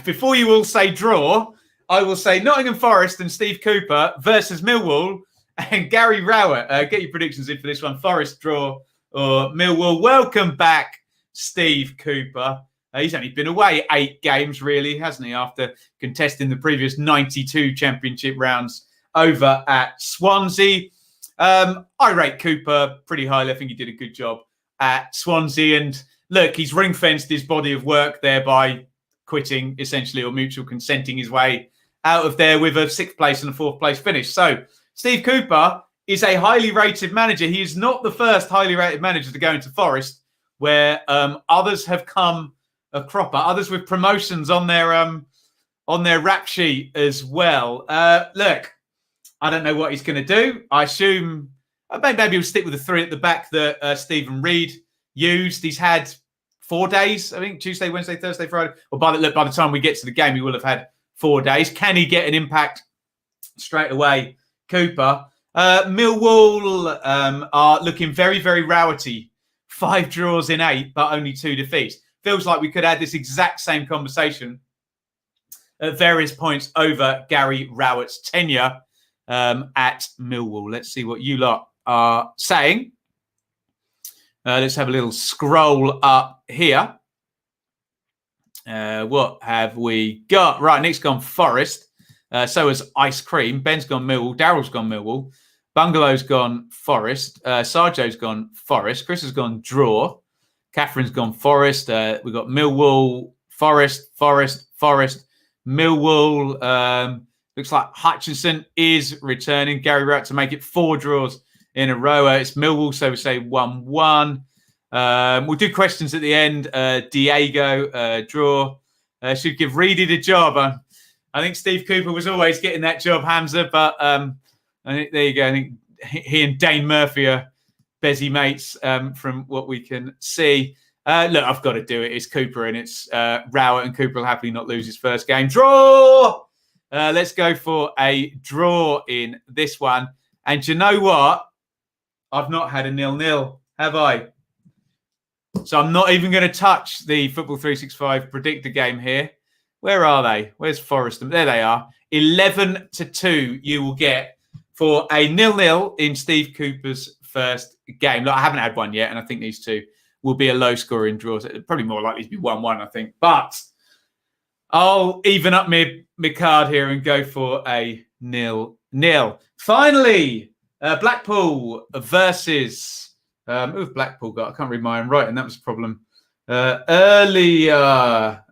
Speaker 1: before you all say draw, I will say Nottingham Forest and Steve Cooper versus Millwall and Gary Rowett. Get your predictions in for this one. Forest draw or Millwall. Welcome back, Steve Cooper. He's only been away 8 games, really, hasn't he, after contesting the previous 92 championship rounds over at Swansea. I rate Cooper pretty highly. I think he did a good job at Swansea. And look, he's ring-fenced his body of work there by quitting, essentially, or mutual consenting his way out of there with a 6th place and a 4th place finish. So Steve Cooper is a highly rated manager. He is not the first highly rated manager to go into Forest, where others have come a cropper, others with promotions on their rap sheet as well. Look, I don't know what he's going to do. I assume maybe he'll stick with the 3 at the back that Stephen Reid used. He's had 4 days, I think, Tuesday, Wednesday, Thursday, Friday. Or by the time we get to the game, he will have had 4 days. Can he get an impact straight away, Cooper? Millwall are looking very, very Rowetty. 5 draws in 8, but only 2 defeats. Feels like we could add this exact same conversation at various points over Gary Rowett's tenure at Millwall. Let's see what you lot are saying. Let's have a little scroll up here. What have we got? Right, Nick's gone Forest. So has Ice Cream. Ben's gone Millwall. Daryl's gone Millwall. Bungalow's gone Forest. Sarjo's gone Forest. Chris has gone Draw. Catherine's gone Forest. We've got Millwall, Forest, Millwall. Looks like Hutchinson is returning. Gary Rowett to make it 4 draws in a row. It's Millwall, so we say 1-1. We'll do questions at the end. Diego, draw. Should give Reedy the job. I think Steve Cooper was always getting that job, Hamza, but I think, there you go. I think he and Dane Murphy are Bezzy mates from what we can see. Look, I've got to do it. It's Cooper and it's Rowett, and Cooper will happily not lose his first game. Draw! Let's go for a draw in this one. And do you know what? I've not had a 0-0, have I. So I'm not even going to touch the Football 365 predictor game here. Where are they? Where's Forest? There they are. 11-2 you will get for a 0-0 in Steve Cooper's first game. Look, I haven't had one yet, and I think these two will be a low-scoring draw. So probably more likely to be 1-1, I think. But I'll even up my card here and go for a 0-0. Finally, Blackpool versus... who have Blackpool got? I can't read mine right, and that was a problem. Earlier...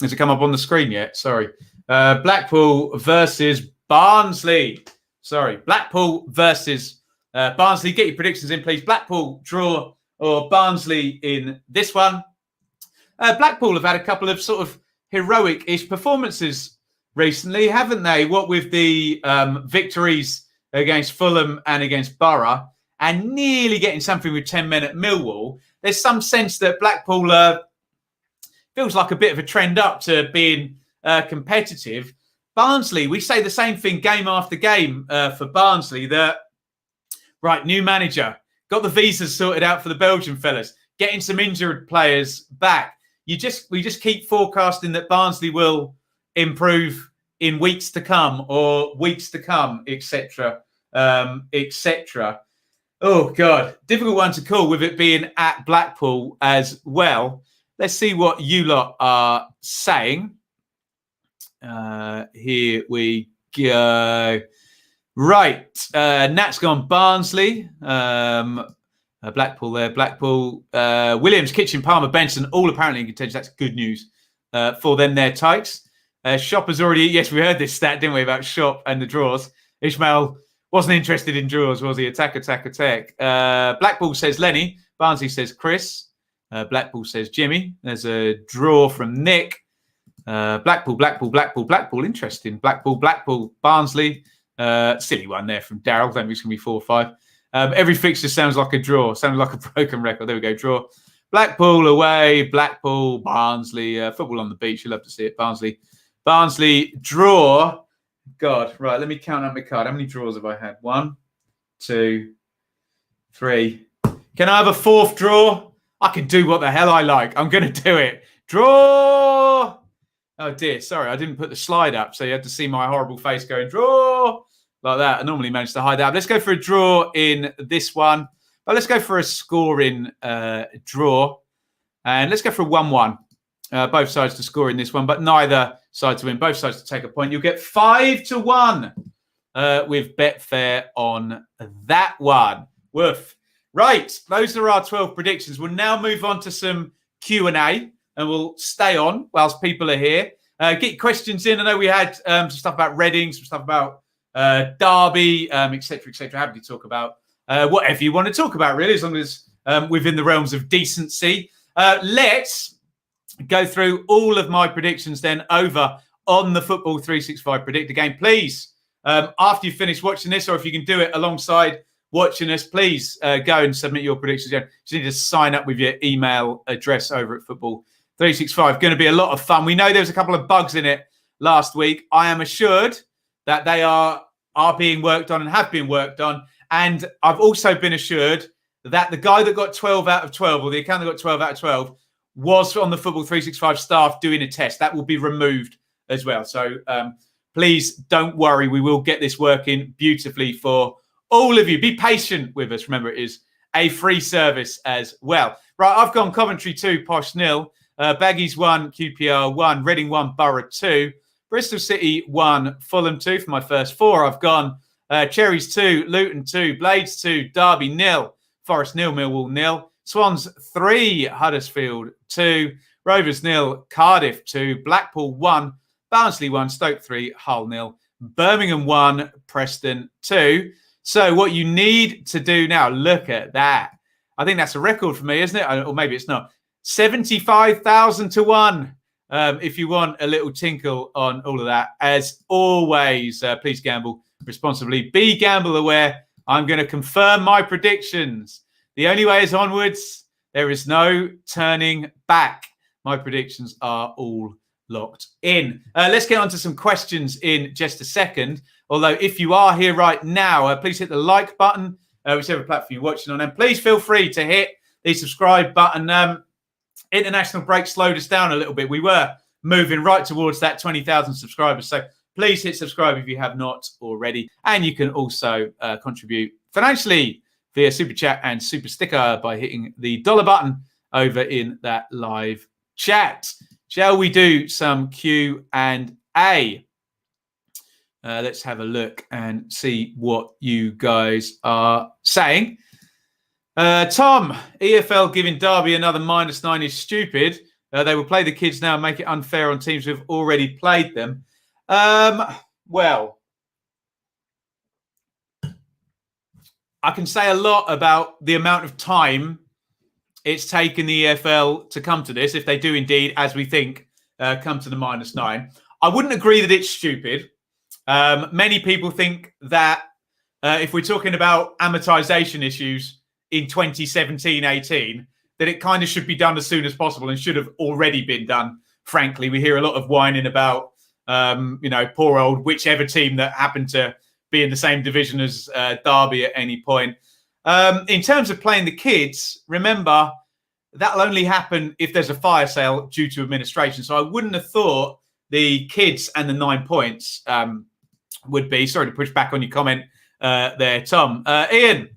Speaker 1: has it come up on the screen yet? Sorry. Blackpool versus Barnsley. Sorry. Blackpool versus Barnsley. Get your predictions in, please. Blackpool draw or Barnsley in this one. Blackpool have had a couple of sort of heroic-ish performances recently, haven't they? What with the victories against Fulham and against Borough and nearly getting something with 10 men at Millwall. There's some sense that Blackpool... feels like a bit of a trend up to being competitive. Barnsley, we say the same thing game after game for Barnsley that, right, new manager, got the visas sorted out for the Belgian fellas, getting some injured players back. We just keep forecasting that Barnsley will improve in weeks to come, etc., etc. Oh, God. Difficult one to call with it being at Blackpool as well. Let's see what you lot are saying. Here we go. Right. Nat's gone Barnsley. Blackpool there. Blackpool. Williams, Kitchen, Palmer, Benson, all apparently in contention. That's good news for them, their tykes. Shop has already... Yes, we heard this stat, didn't we, about Shop and the draws. Ishmael wasn't interested in draws, was he? Attack. Blackpool says Lenny. Barnsley says Chris. Blackpool says Jimmy. There's a draw from Nick. Blackpool. Interesting. Blackpool, Barnsley. Silly one there from Daryl. I think it's going to be 4-5. Every fixture sounds like a draw. Sounds like a broken record. There we go. Draw. Blackpool away. Blackpool, Barnsley. Football on the beach. You'll love to see it. Barnsley, draw. God. Right. Let me count out my card. How many draws have I had? 1, 2, 3. Can I have a fourth draw? I can do what the hell I like. I'm going to do it. Draw. Oh, dear. Sorry, I didn't put the slide up, so you had to see my horrible face going, draw, like that. I normally manage to hide that. Let's go for a draw in this one. But let's go for a scoring draw. And let's go for a 1-1. Both sides to score in this one, but neither side to win. Both sides to take a point. You'll get 5-1 with Betfair on that one. Woof. Right, those are our 12 predictions. We'll now move on to some Q&A, and we'll stay on whilst people are here. Get your questions in. I know we had some stuff about Reading, some stuff about Derby, etc., etc. Happy to talk about whatever you want to talk about, really, as long as within the realms of decency. Let's go through all of my predictions then over on the Football 365 Predictor game. Please, after you finish watching this, or if you can do it alongside watching us, please go and submit your predictions. You just need to sign up with your email address over at Football 365. Going to be a lot of fun. We know there was a couple of bugs in it last week. I am assured that they are being worked on and have been worked on. And I've also been assured that the guy that got 12 out of 12, or the account that got 12 out of 12, was on the Football 365 staff doing a test. That will be removed as well. So please don't worry. We will get this working beautifully for all of you. Be patient with us. Remember, it is a free service as well. Right, I've gone Coventry 2, Posh 0. Baggies 1, QPR 1. Reading 1, Borough 2. Bristol City 1, Fulham 2 for my first 4. I've gone Cherries 2, Luton 2, Blades 2, Derby 0, Forest 0, Millwall 0. Swans 3, Huddersfield 2. Rovers 0, Cardiff 2. Blackpool 1, Barnsley 1, Stoke 3, Hull 0. Birmingham 1, Preston 2. So what you need to do now, look at that. I think that's a record for me, isn't it? Or maybe it's not. 75,000 to 1. If you want a little tinkle on all of that. As always, please gamble responsibly. Be gamble aware. I'm going to confirm my predictions. The only way is onwards. There is no turning back. My predictions are all locked in. Let's get on to some questions in just a second. Although if you are here right now, please hit the like button. whichever platform you're watching on. And please feel free to hit the subscribe button. International break slowed us down a little bit. We were moving right towards that 20,000 subscribers. So please hit subscribe if you have not already. And you can also contribute financially via Super Chat and Super Sticker by hitting the dollar button over in that live chat. Shall we do some Q&A? Let's have a look and see what you guys are saying. Tom, EFL giving Darby another -9 is stupid. They will play the kids now and make it unfair on teams who have already played them. Well, I can say a lot about the amount of time it's taken the EFL to come to this, if they do indeed, as we think, come to the -9. I wouldn't agree that it's stupid. Many people think that if we're talking about amortization issues in 2017-18, that it kind of should be done as soon as possible and should have already been done. Frankly, we hear a lot of whining about, poor old whichever team that happened to be in the same division as Darby at any point. In terms of playing the kids, remember, that'll only happen if there's a fire sale due to administration. So I wouldn't have thought the kids and the 9 points would be. Sorry to push back on your comment there, Tom. Iain,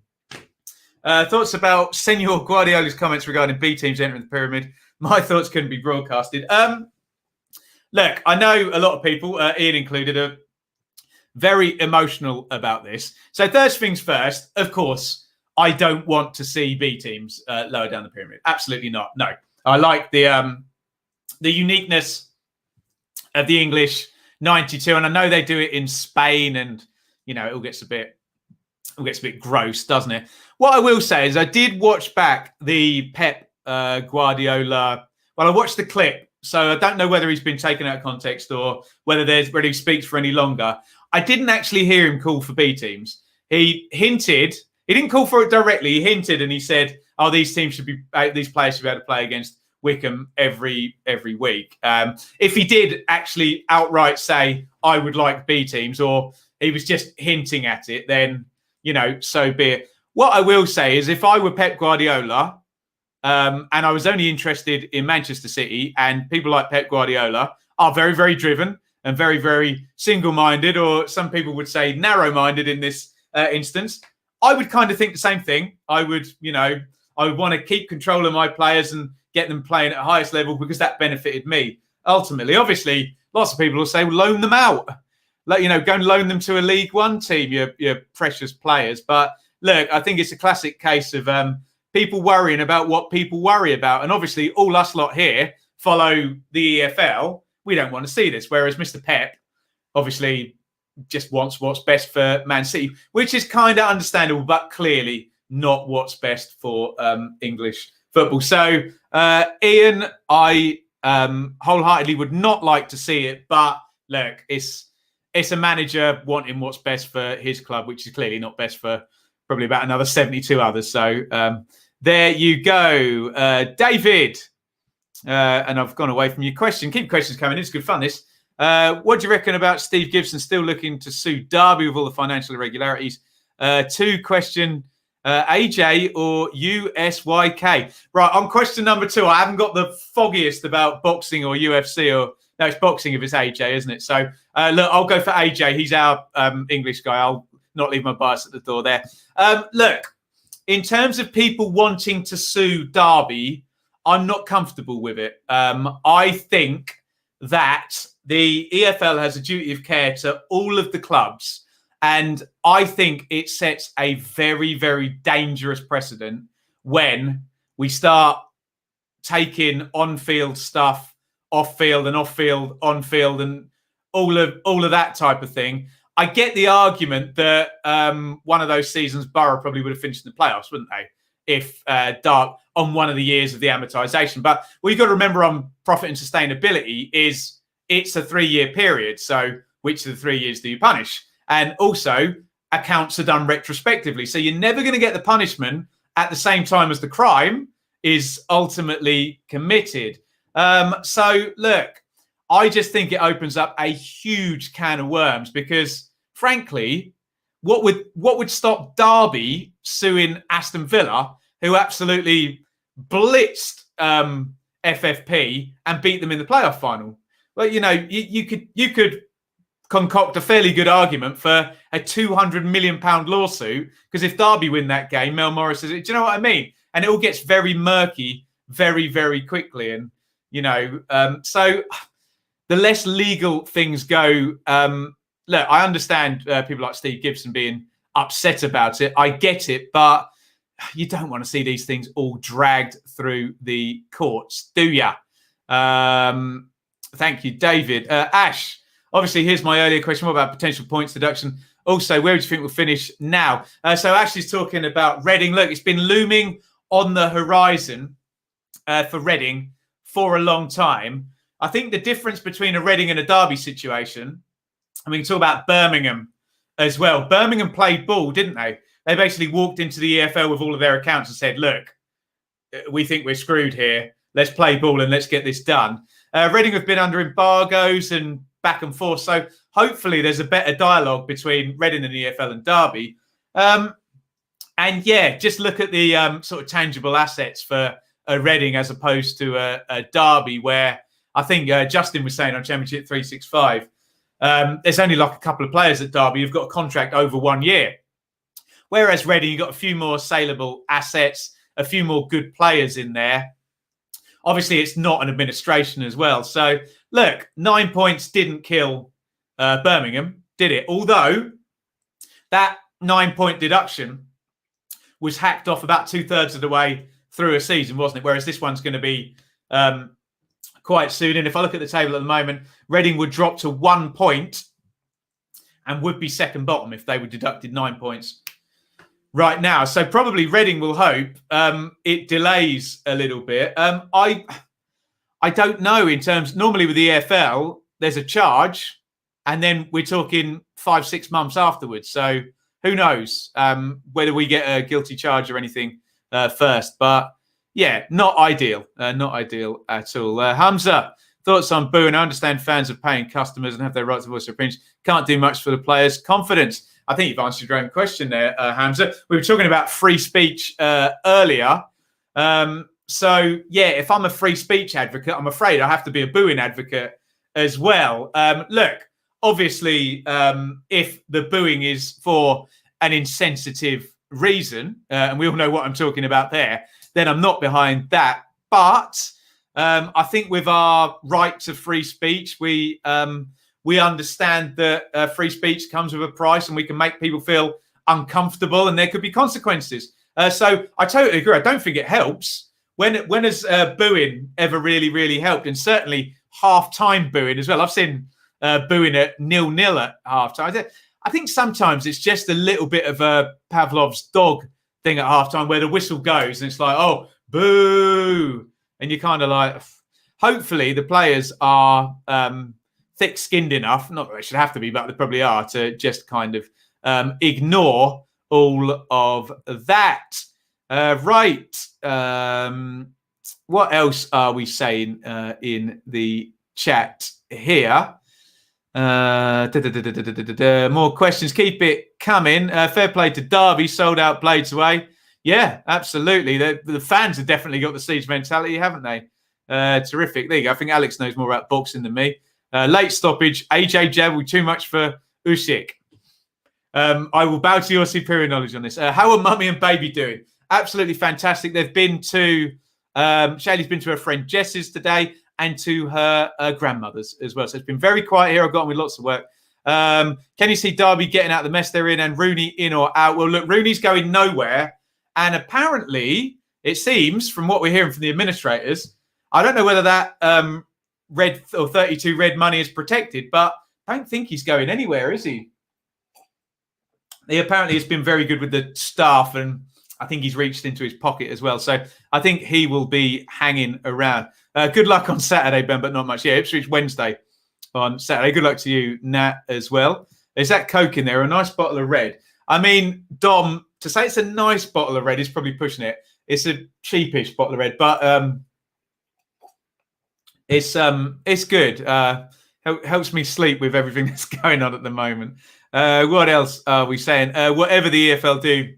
Speaker 1: thoughts about Senor Guardiola's comments regarding B teams entering the pyramid? My thoughts couldn't be broadcasted. Look, I know a lot of people, Iain included, are very emotional about this. So first things first, of course, I don't want to see B teams lower down the pyramid. Absolutely not. No, I like the uniqueness of the English 92, and I know they do it in Spain, and it all gets a bit gross, doesn't it? What I will say is I did watch back the Pep Guardiola. Well, I watched the clip, so I don't know whether he's been taken out of context or whether he speaks for any longer. I didn't actually hear him call for B teams. He hinted. He didn't call for it directly. He hinted and he said, "Oh, these players should be able to play against Wickham every week." If he did actually outright say, "I would like B teams," or he was just hinting at it, then so be it. What I will say is, if I were Pep Guardiola, and I was only interested in Manchester City, and people like Pep Guardiola are very, very driven and very, very single-minded, or some people would say narrow-minded in this instance, I would kind of think the same thing. I would want to keep control of my players and get them playing at the highest level because that benefited me ultimately. Obviously, lots of people will say, well, loan them out. Go and loan them to a League One team, your precious players. But look, I think it's a classic case of people worrying about what people worry about. And obviously, all us lot here follow the EFL. We don't want to see this. Whereas Mr. Pep obviously just wants what's best for Man City, which is kind of understandable, but clearly not what's best for English football. So, Iain, I wholeheartedly would not like to see it. But look, it's a manager wanting what's best for his club, which is clearly not best for probably about another 72 others. So there you go. David, and I've gone away from your question. Keep questions coming. It's good fun, this. What do you reckon about Steve Gibson still looking to sue Darby with all the financial irregularities? Question, AJ or USYK? Right, on question number 2, I haven't got the foggiest about boxing or UFC or... No, it's boxing if it's AJ, isn't it? So, look, I'll go for AJ. He's our English guy. I'll not leave my bias at the door there. Look, in terms of people wanting to sue Darby, I'm not comfortable with it. I think that the EFL has a duty of care to all of the clubs. And I think it sets a very, very dangerous precedent when we start taking on-field stuff off-field and off-field, on-field, and all of that type of thing. I get the argument that one of those seasons Borough probably would have finished in the playoffs, wouldn't they? If Dark on one of the years of the amortization. But what you've got to remember on profit and sustainability is it's a 3-year period. So which of the 3 years do you punish? And also accounts are done retrospectively. So you're never going to get the punishment at the same time as the crime is ultimately committed. So look, I just think it opens up a huge can of worms because frankly, what would stop Darby suing Aston Villa, who absolutely blitzed FFP and beat them in the playoff final? Well, you could concoct a fairly good argument for a £200 million lawsuit, because if Darby win that game, Mel Morris says, do you know what I mean? And it all gets very murky very, very quickly. And, so the less legal things go, look, I understand people like Steve Gibson being upset about it. I get it, but you don't want to see these things all dragged through the courts, do you? Thank you, David. Ash, obviously, here's my earlier question. What about potential points deduction? Also, where do you think we'll finish now? So Ash is talking about Reading. Look, it's been looming on the horizon for Reading for a long time. I think the difference between a Reading and a Derby situation, and we can talk about Birmingham as well. Birmingham played ball, didn't they? They basically walked into the EFL with all of their accounts and said, look, we think we're screwed here. Let's play ball and let's get this done. Reading have been under embargoes and back and forth. So hopefully there's a better dialogue between Reading and the EFL and Derby. And yeah, just look at the sort of tangible assets for a Reading as opposed to a Derby, where I think Justin was saying on Championship 365, there's only like a couple of players at Derby who've got a contract over 1 year. Whereas Reading, you've got a few more saleable assets, a few more good players in there. Obviously, it's not an administration as well. So, look, 9 points didn't kill Birmingham, did it? Although that 9-point deduction was hacked off about 2/3 of the way through a season, wasn't it? Whereas this one's going to be quite soon. And if I look at the table at the moment, Reading would drop to 1 point and would be second bottom if they were deducted 9 points right now. So probably Reading will hope it delays a little bit. I don't know in terms, normally with the EFL, there's a charge and then we're talking 5-6 months afterwards. So who knows whether we get a guilty charge or anything first. But yeah, not ideal. Not ideal at all. Hamza, thoughts on booing? I understand fans are paying customers and have their right to voice their opinions. Can't do much for the players' confidence. I think you've answered your own question there, Hamza. We were talking about free speech earlier. So, yeah, if I'm a free speech advocate, I'm afraid I have to be a booing advocate as well. Look, obviously, if the booing is for an insensitive reason, and we all know what I'm talking about there, then I'm not behind that. But I think with our right to free speech, we understand that free speech comes with a price and we can make people feel uncomfortable and there could be consequences. So I totally agree. I don't think it helps. When has booing ever really, really helped? And certainly half-time booing as well. I've seen booing at 0-0 at half-time. I think sometimes it's just a little bit of a Pavlov's dog thing at half-time where the whistle goes and it's like, oh, boo. And you're kind of like, hopefully the players are thick-skinned enough, not that they should have to be, but they probably are, to just kind of ignore all of that. Right. What else are we saying in the chat here? More questions. Keep it coming. Fair play to Darby. Sold out blades away. Yeah, absolutely. The fans have definitely got the siege mentality, haven't they? Terrific. There you go. I think Alex knows more about boxing than me. Late stoppage. AJ Jeb, too much for Usyk. I will bow to your superior knowledge on this. How are Mummy and Baby doing? Absolutely fantastic. They've been to, Shaylee's been to her friend Jess's today and to her grandmother's as well. So it's been very quiet here. I've got on with lots of work. Can you see Darby getting out of the mess they're in and Rooney in or out? Well, look, Rooney's going nowhere. And apparently, it seems, from what we're hearing from the administrators, I don't know whether that red or 32 red money is protected, but I don't think he's going anywhere, is he? He apparently has been very good with the staff and I think he's reached into his pocket as well. So I think he will be hanging around. Good luck on Saturday, Ben, but not much. Yeah, Ipswich Wednesday on Saturday. Good luck to you, Nat, as well. Is that Coke in there? A nice bottle of red. I mean, Dom, to say it's a nice bottle of red is probably pushing it. It's a cheapish bottle of red, but it's good. Helps me sleep with everything that's going on at the moment. What else are we saying? Whatever the EFL do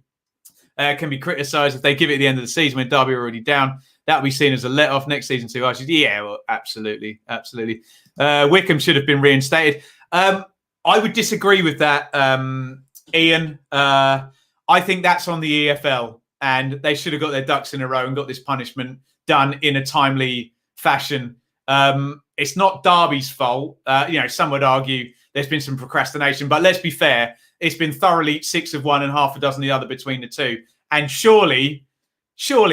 Speaker 1: can be criticised if they give it at the end of the season when Darby are already down. That'll be seen as a let-off next season too. Yeah, well, absolutely. Wickham should have been reinstated. I would disagree with that, Iain. I think that's on the EFL, and they should have got their ducks in a row and got this punishment done in a timely fashion. It's not Darby's fault. Some would argue there's been some procrastination, but let's be fair. It's been thoroughly 6 of one and half a dozen the other between the two. And surely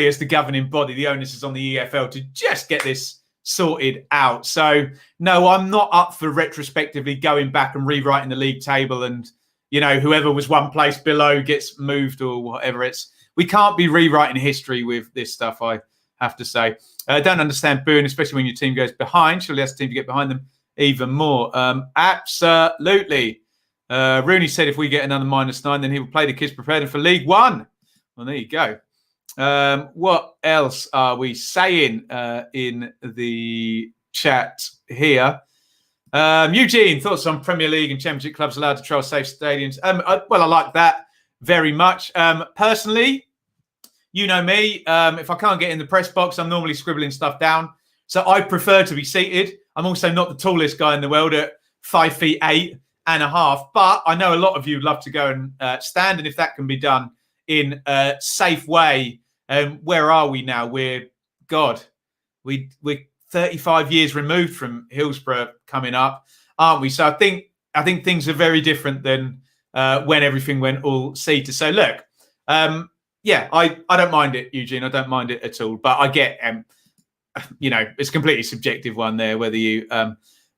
Speaker 1: as the governing body, the onus is on the EFL to just get this sorted out. So, no, I'm not up for retrospectively going back and rewriting the league table and, whoever was one place below gets moved or whatever. We can't be rewriting history with this stuff, I have to say. I don't understand booing, especially when your team goes behind. Surely that's the team to get behind them even more. Absolutely. Rooney said if we get another -9, then he will play the kids, prepare them for League One. Well, there you go. What else are we saying in the chat here? Eugene, thoughts on Premier League and Championship clubs allowed to trial safe stadiums? I like that very much. Personally, you know me, if I can't get in the press box, I'm normally scribbling stuff down. So I prefer to be seated. I'm also not the tallest guy in the world at 5'8.5", but I know a lot of you love to go and stand, and if that can be done in a safe way, where are we now? We're 35 years removed from Hillsborough coming up, aren't we? So I think things are very different than when everything went all Ceta. So look, I don't mind it, Eugene. I don't mind it at all. But I get, it's a completely subjective one there, whether you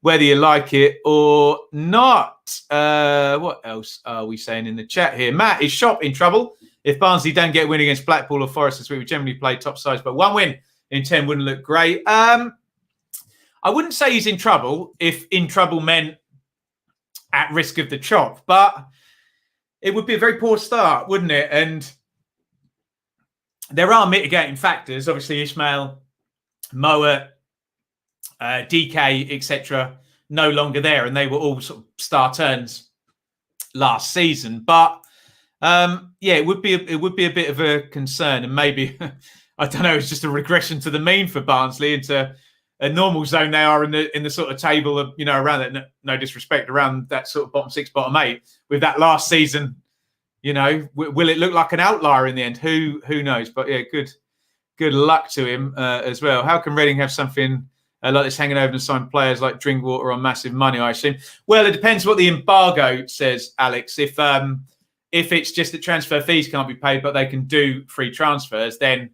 Speaker 1: like it or not. What else are we saying in the chat here? Matt, is Shop in trouble? If Barnsley don't get a win against Blackpool or Forest this week, we generally play top sides, but one win in 10 wouldn't look great. I wouldn't say he's in trouble if in trouble meant at risk of the chop, but it would be a very poor start, wouldn't it? And there are mitigating factors. Obviously, Ismail, Mowat, DK, etc., no longer there, and they were all sort of star turns last season. But it would be a bit of a concern, and maybe I don't know. It's just a regression to the mean for Barnsley into a normal zone. They are in the sort of table of around that. No disrespect, around that sort of bottom 6, bottom 8. With that last season, will it look like an outlier in the end? Who knows? But yeah, good luck to him as well. How can Reading have something like this hanging over and sign players like Drinkwater on massive money, I assume? Well, it depends what the embargo says, Alex. If it's just that transfer fees can't be paid, but they can do free transfers, then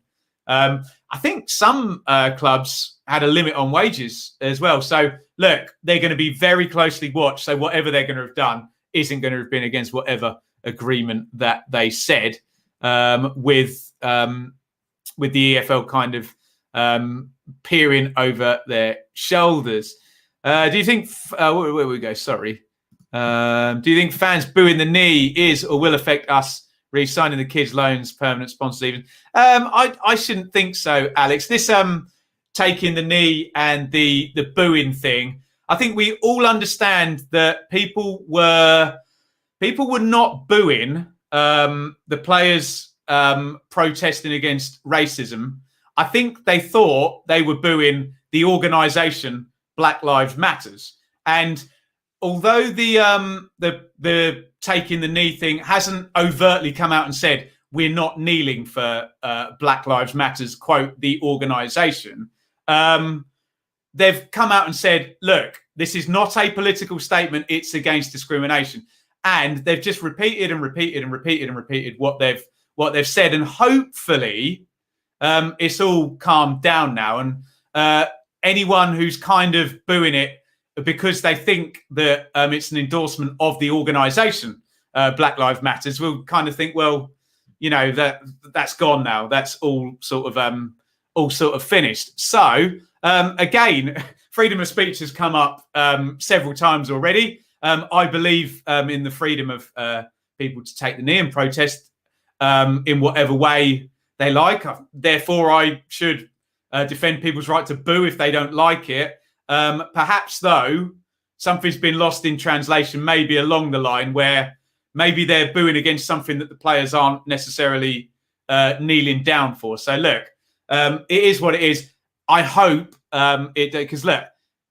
Speaker 1: I think some clubs had a limit on wages as well. So, look, they're going to be very closely watched. So whatever they're going to have done isn't going to have been against whatever agreement that they said with the EFL kind of peering over their shoulders. Do you think... where we go? Sorry. Do you think fans booing the knee is or will affect us re-signing the kids' loans, permanent sponsors even? I shouldn't think so, Alex. This taking the knee and the booing thing, I think we all understand that people were not booing the players protesting against racism. I think they thought they were booing the organisation Black Lives Matters. And although the taking the knee thing hasn't overtly come out and said we're not kneeling for Black Lives Matters, quote, the organisation, they've come out and said, look, this is not a political statement, it's against discrimination. And they've just repeated what they've said. And hopefully it's all calmed down now. And anyone who's kind of booing it because they think that it's an endorsement of the organisation, Black Lives Matters, will kind of think, well, that's gone now. That's all sort of finished. So again, freedom of speech has come up several times already. I believe in the freedom of people to take the knee and protest in whatever way they like. Therefore, I should defend people's right to boo if they don't like it. Perhaps, though, something's been lost in translation, maybe along the line where maybe they're booing against something that the players aren't necessarily kneeling down for. So look, it is what it is. I hope because look,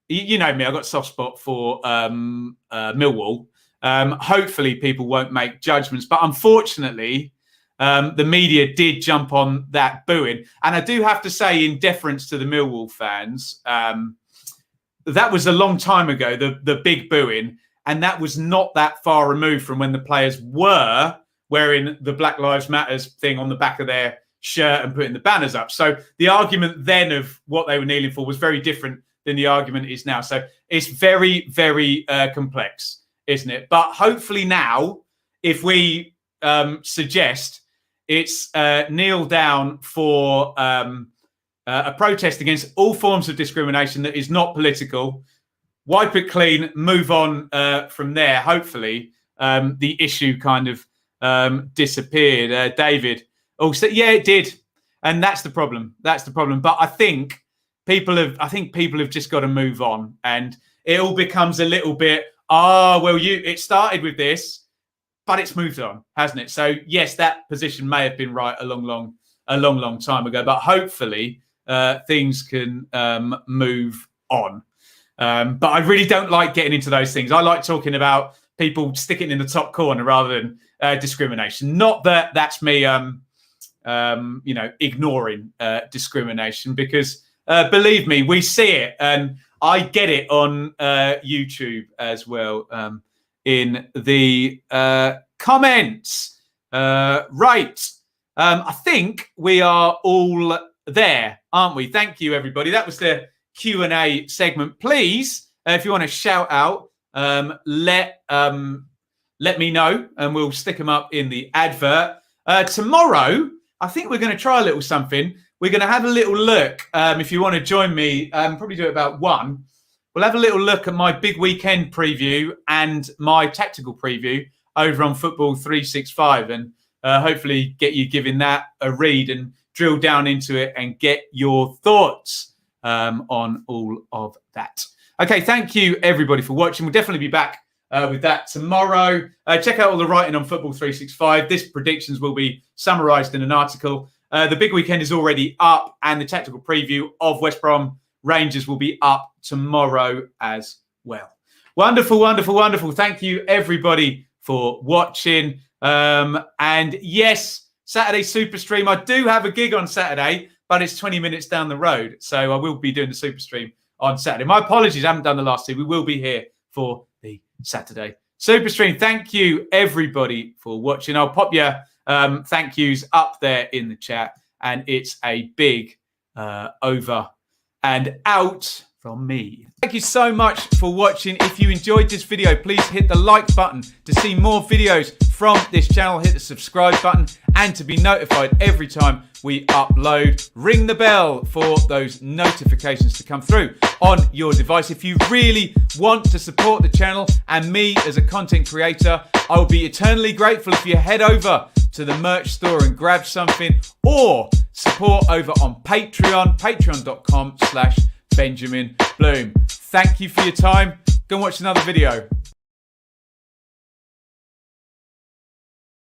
Speaker 1: you know me, I've got a soft spot for Millwall. Hopefully people won't make judgments, but unfortunately, the media did jump on that booing. And I do have to say, in deference to the Millwall fans, that was a long time ago, the big booing. And that was not that far removed from when the players were wearing the Black Lives Matters thing on the back of their shirt and putting the banners up. So the argument then of what they were kneeling for was very different than the argument is now. So it's very, very complex, isn't it? But hopefully now, if we suggest it's kneel down for a protest against all forms of discrimination that is not political, wipe it clean, move on from there. Hopefully, the issue kind of disappeared. David, so yeah, it did, and that's the problem. That's the problem. But I think people have just got to move on, and it all becomes a little bit. It started with this, but it's moved on, hasn't it? So yes, that position may have been right a long time ago, but hopefully things can move on. But I really don't like getting into those things. I like talking about people sticking in the top corner rather than discrimination. Not that that's me, ignoring discrimination, because believe me, we see it, and I get it on YouTube as well. In the comments, right? I think we are all there, aren't we? Thank you, everybody. That was the Q&A segment. Please, if you want to shout out, let me know, and we'll stick them up in the advert. Tomorrow, I think we're going to try a little something. We're going to have a little look. If you want to join me, probably do it about 1. We'll have a little look at my big weekend preview and my tactical preview over on Football 365, and hopefully get you giving that a read and drill down into it and get your thoughts on all of that. Okay, thank you everybody for watching. We'll definitely be back with that tomorrow. Check out all the writing on Football 365. This predictions will be summarised in an article. The big weekend is already up, and the tactical preview of West Brom Rangers will be up tomorrow as well. Wonderful, wonderful, wonderful. Thank you everybody for watching. And yes, Saturday Super Stream. I do have a gig on Saturday, but it's 20 minutes down the road. So I will be doing the Super Stream on Saturday. My apologies, I haven't done the last 2. We will be here for the Saturday Super Stream. Thank you, everybody, for watching. I'll pop your thank yous up there in the chat. And it's a big over and out from me. Thank you so much for watching. If you enjoyed this video, please hit the like button to see more videos from this channel. Hit the subscribe button, and to be notified every time we upload, ring the bell for those notifications to come through on your device. If you really want to support the channel and me as a content creator, I will be eternally grateful if you head over to the merch store and grab something, or support over on Patreon, patreon.com/Benjamin Bloom. Thank you for your time. Go and watch another video.